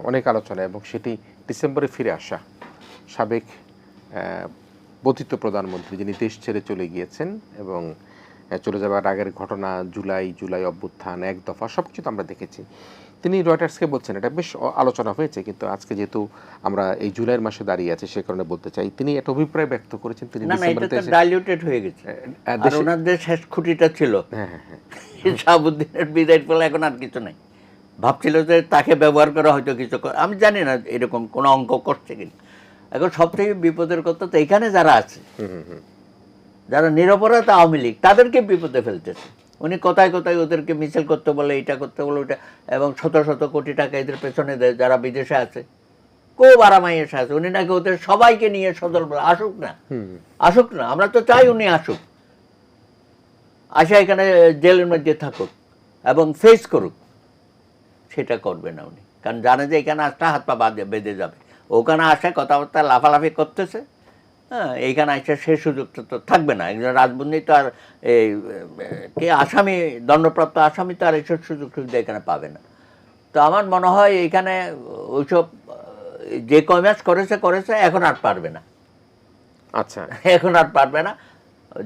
অনেক আলোচনা, এবং সেটি ডিসেম্বরে ফিরে আসা সাবেক পতিত প্রধানমন্ত্রী, যিনি দেশ ছেড়ে চলে গিয়েছেন এবং চলে যাওয়ার আগের ঘটনা, জুলাই অভ্যুত্থান, এক দফা, সব কিছু তো আমরা দেখেছি। তিনি রয়টার্সকে বলছেন, এটা বেশ আলোচনা হয়েছে, কিন্তু আজকে যেহেতু আমরা এই জুলাইয়ের মাসে দাঁড়িয়ে আছি সে কারণে বলতে চাই, তিনি একটা অভিপ্রায় ব্যক্ত করেছেন। তিনি না, এটা তো ডাইলিউটেড হয়ে গেছে। আর ওনাদের শেষ খুঁটিটা ছিল শাহাবুদ্দিনের বিদায়ের ফলে, এখন আর কিছু নাই। ভাবছিল যে তাকে ব্যবহার করা হয়তো কিছু, আমি জানি না এরকম কোনো অঙ্ক করছে কিনা। এখন সবথেকে বিপদের কথা তো এখানে যারা আছে, যারা নিরপরাধ আওয়ামী লীগ, তাদেরকে বিপদে ফেলতেছে। উনি কোথায় কোথায় ওদেরকে মিছিল করতে বলে, এটা করতে বলে ওইটা, এবং শত শত কোটি টাকা এদের পেছনে দেয় যারা বিদেশে আছে, খুব আরামাই এসে আছে। উনি নাকি ওদের সবাইকে নিয়ে সদল বলে আসুক না, আসুক না, আমরা তো চাই উনি আসুক, আসা এখানে জেলের মধ্যে থাকুক এবং ফেস করুক। সেটা করবে না উনি, কারণ জানে যে এখানে আসলে হাত পা বেঁধে যাবে। ওখানে আসে কথাবার্তা লাফালাফি করতেছে, হ্যাঁ, এইখানে আসে সে সুযোগটা তো থাকবে না। একজন রাজবন্দী তো আর এই কে আসামি, দণ্ডপ্রাপ্ত আসামি তো আর এইসব সুযোগ সুবিধা এখানে পাবে না। তো আমার মনে হয় এইখানে ওইসব যে কয় ম্যাচ করেছে, এখন আর পারবে না। আচ্ছা, এখন আর পারবে না,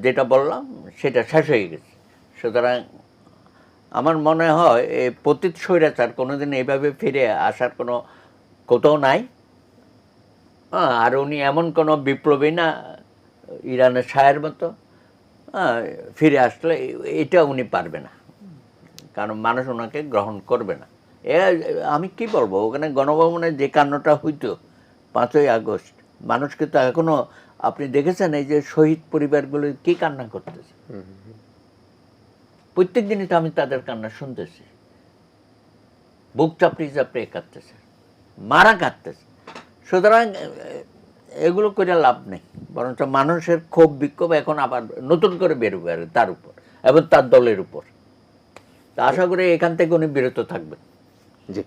যেটা বললাম সেটা শেষ হয়ে গেছে। সুতরাং আমার মনে হয় এই পতিত স্বৈরাচার কোনোদিন এইভাবে ফিরে আসার কোনো কোথাও নাই। আর উনি এমন কোনো বিপ্লবী না ইরানের শাহের মতো, ফিরে আসলে এটা উনি পারবে না, কারণ মানুষ ওনাকে গ্রহণ করবে না। আমি কি বলবো, ওখানে গণভবনে যে কান্নটা হইতো 5ই আগস্ট, মানুষকে তো এখনো আপনি দেখেছেন এই যে শহীদ পরিবারগুলো কি কান্না করতেছে, প্রত্যেক দিনই তো আমি তাদের কান্না শুনতেছি। বুক চাপড়িয়ে চাপড়িয়ে কাঁদতেছে, মারা কাঁদতেছে। সুতরাং এগুলো করে লাভ নেই, বরঞ্চ মানুষের ক্ষোভ বিক্ষোভ এখন আবার নতুন করে বেরোবে তার উপর এবং তার দলের উপর। তা আশা করি এখান থেকে উনি বিরত থাকবেন,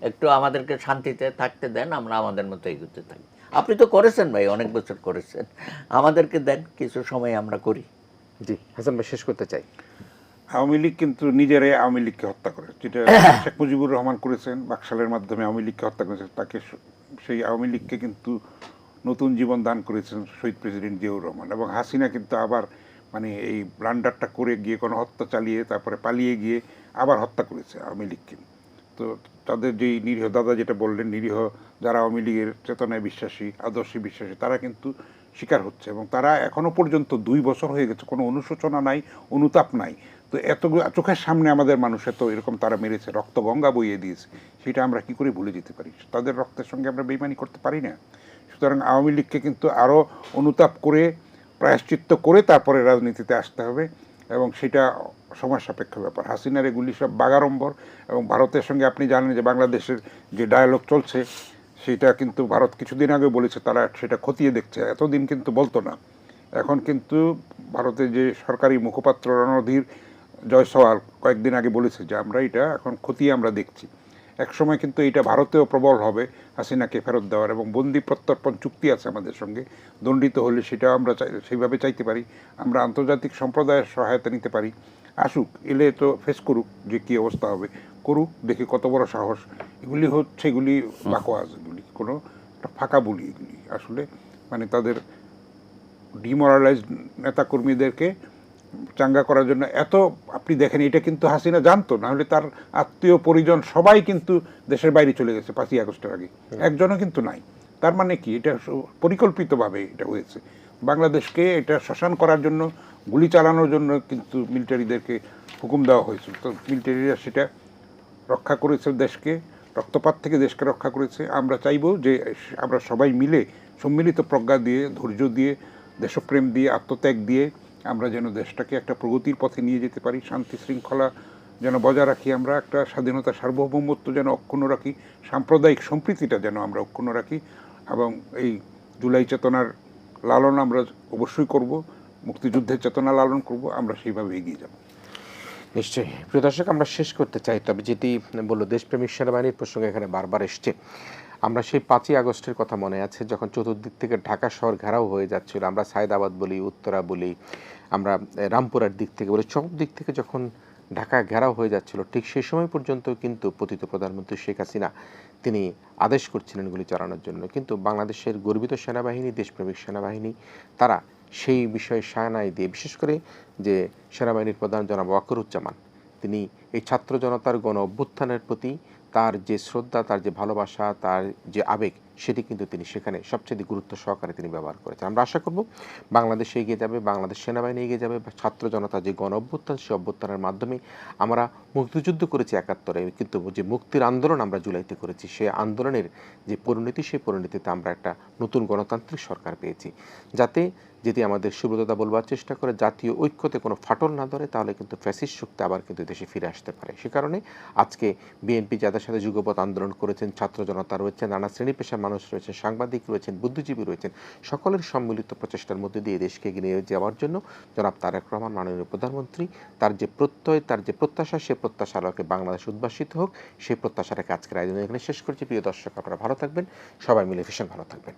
একটু আমাদেরকে শান্তিতে থাকতে দেন, আমরা আমাদের মতো এগোতে থাকি। আপনি তো করেছেন ভাই, অনেক বছর করেছেন, আমাদেরকে দেন কিছু সময় আমরা করি। জি হাসান ভাই, শেষ করতে চাই। আওয়ামী লীগ কিন্তু নিজেরাই আওয়ামী লীগকে হত্যা করে, যেটা শেখ মুজিবুর রহমান করেছেন, বাকশালের মাধ্যমে আওয়ামী লীগকে হত্যা করেছেন। তাকে, সেই আওয়ামী লীগকে কিন্তু নতুন জীবন দান করেছেন শহীদ প্রেসিডেন্ট জিয়াউর রহমান। এবং হাসিনা কিন্তু আবার মানে এই ব্লান্ডারটা করে গিয়ে কোনো হত্যা চালিয়ে তারপরে পালিয়ে গিয়ে আবার হত্যা করেছে আওয়ামী লীগকে। তো তাদের যেই নিরীহ দাদা যেটা বললেন, নিরীহ যারা আওয়ামী লীগের চেতনায় বিশ্বাসী, আদর্শে বিশ্বাসী, তারা কিন্তু শিকার হচ্ছে এবং তারা এখনো পর্যন্ত 2 বছর হয়ে গেছে, কোনো অনুশোচনা নাই, অনুতাপ নাই। তো এতগুলো চোখের সামনে আমাদের মানুষের তো এরকম তারা মেরেছে, রক্ত গঙ্গা বইয়ে দিয়েছে, সেটা আমরা কি করে ভুলে যেতে পারি? তাদের রক্তের সঙ্গে আমরা বেইমানি করতে পারি না। সুতরাং আওয়ামী লীগকে কিন্তু আরও অনুতাপ করে, প্রায়শ্চিত্ত করে তারপরে রাজনীতিতে আসতে হবে এবং সেটা সময় সাপেক্ষ ব্যাপার। হাসিনার এগুলি সব বাগাড়ম্বর এবং ভারতের সঙ্গে আপনি জানেন যে বাংলাদেশের যে ডায়ালগ চলছে সেটা কিন্তু ভারত কিছুদিন আগে বলেছে তারা সেটা খতিয়ে দেখছে, এতদিন কিন্তু বলতো না। এখন কিন্তু ভারতের যে সরকারি মুখপাত্র রণধীর জয়সওয়াল কয়েকদিন আগে বলেছে যে আমরা এটা এখন খতিয়ে আমরা দেখছি। একসময় কিন্তু এটা ভারতেও প্রবল হবে হাসিনাকে ফেরত দেওয়ার, এবং বন্দি প্রত্যর্পণ চুক্তি আছে আমাদের সঙ্গে, দণ্ডিত হলে সেটা আমরা সেইভাবে চাইতে পারি, আমরা আন্তর্জাতিক সম্প্রদায়ের সহায়তা নিতে পারি। আসুক, এলে তো ফেস করুক যে কী অবস্থা হবে, করুক, দেখি কত বড় সাহস। এগুলি হচ্ছে এগুলি বাকোয়াজ, এগুলি কোনো একটা ফাঁকা বলি, এগুলি আসলে মানে তাদের ডিমোরালাইজড নেতাকর্মীদেরকে চাঙ্গা করার জন্য এত, আপনি দেখেন এটা কিন্তু হাসিনা জানতো, না হলে তার আত্মীয় পরিজন সবাই কিন্তু দেশের বাইরে চলে গেছে 5ই আগস্টের আগে, একজনও কিন্তু নাই। তার মানে কি এটা পরিকল্পিতভাবে এটা হয়েছে, বাংলাদেশকে এটা শ্মশান করার জন্য, গুলি চালানোর জন্য কিন্তু মিলিটারিদেরকে হুকুম দেওয়া হয়েছিল। তো মিলিটারিরা সেটা রক্ষা করেছে, দেশকে রক্তপাত থেকে দেশকে রক্ষা করেছে। আমরা চাইব যে আমরা সবাই মিলে সম্মিলিত প্রজ্ঞা দিয়ে, ধৈর্য দিয়ে, দেশপ্রেম দিয়ে, আত্মত্যাগ দিয়ে আমরা যেন দেশটাকে একটা প্রগতির পথে নিয়ে যেতে পারি, শান্তি শৃঙ্খলা যেন বজায় রাখি, আমরা একটা স্বাধীনতা সার্বভৌমত্ব যেন অক্ষুণ্ণ রাখি, সাম্প্রদায়িক সম্প্রীতিটা যেন আমরা অক্ষুণ্ণ রাখি, এবং এই জুলাই চেতনার লালন আমরা অবশ্যই করব, মুক্তিযুদ্ধের চেতনা লালন করব, আমরা সেইভাবে এগিয়ে যাব। নিশ্চয়ই। প্রিয় দর্শক, আমরা শেষ করতে চাই, তবে যেটি বললো দেশপ্রেমিক সেনাবাহিনীর প্রসঙ্গে এখানে বারবার এসছে, আমরা সেই 5ই আগস্টের কথা মনে আছে, যখন চতুর্দিক থেকে ঢাকা শহর ঘেরাও হয়ে যাচ্ছিল, আমরা সায়দাবাদ বলি, উত্তরা বলি, আমরা রামপুরার দিক থেকে বলি, সব দিক থেকে যখন ঢাকা ঘেরাও হয়ে যাচ্ছিল, ঠিক সেই সময় পর্যন্ত কিন্তু পতিত প্রধানমন্ত্রী শেখ হাসিনা তিনি আদেশ করছিলেন গুলি চালানোর জন্য, কিন্তু বাংলাদেশের গর্বিত সেনাবাহিনী, দেশপ্রেমিক সেনাবাহিনী, তারা সেই বিষয়ে সায়নাই দিয়ে, বিশেষ করে যে সেনাবাহিনীর প্রধান জনাব ওয়াকারুজ্জামান, তিনি এই ছাত্র জনতার গণ অভ্যুত্থানের প্রতি তার যে শ্রদ্ধা, তার যে ভালোবাসা, তার যে আবেগ, সেটি কিন্তু তিনি সেখানে সবচেয়ে গুরুত্ব সহকারে তিনি ব্যবহার করেছেন। আমরা আশা করব বাংলাদেশ এগিয়ে যাবে, বাংলাদেশ সেনাবাহিনী এগিয়ে যাবে, ছাত্র জনতা যে গণ অভ্যুত্থান, সেই অভ্যুত্থানের মাধ্যমে আমরা মুক্তিযুদ্ধ করেছি 71-এ, কিন্তু যে মুক্তির আন্দোলন আমরা জুলাইতে করেছি, সেই আন্দোলনের যে পরিণতি, সেই পরিণতিতে আমরা একটা নতুন গণতান্ত্রিক সরকার পেয়েছি। যাতে যদি আমাদের সুব্রতদা বলবার চেষ্টা করে জাতীয় ঐক্যতে কোনো ফাটল না ধরে, তাহলে কিন্তু ফ্যাসিস্ট শক্তি আবার কিন্তু দেশে ফিরে আসতে পারে। সে কারণে আজকে বিএনপি যাদের সাথে যুগপৎ আন্দোলন করেছেন, ছাত্র জনতা রয়েছেন, নানা শ্রেণী পেশার মানুষ রয়েছেন, সাংবাদিক রয়েছেন, বুদ্ধিজীবী রয়েছেন, সকলের সম্মিলিত প্রচেষ্টার মধ্যে দিয়ে দেশকে এগিয়ে নিয়ে যাওয়ার জন্য জনাব তারেক রহমান মাননীয় প্রধানমন্ত্রী, তার যে প্রত্যয়, তার যে প্রত্যাশা, সে প্রত্যাশা আলোকে বাংলাদেশ উদ্ভাসিত হোক, সেই প্রত্যাশাটাকে আজকের আয়োজনে এখানে শেষ করছি। প্রিয় দর্শক, আপনারা ভালো থাকবেন, সবাই মিলে ভীষণ ভালো থাকবেন।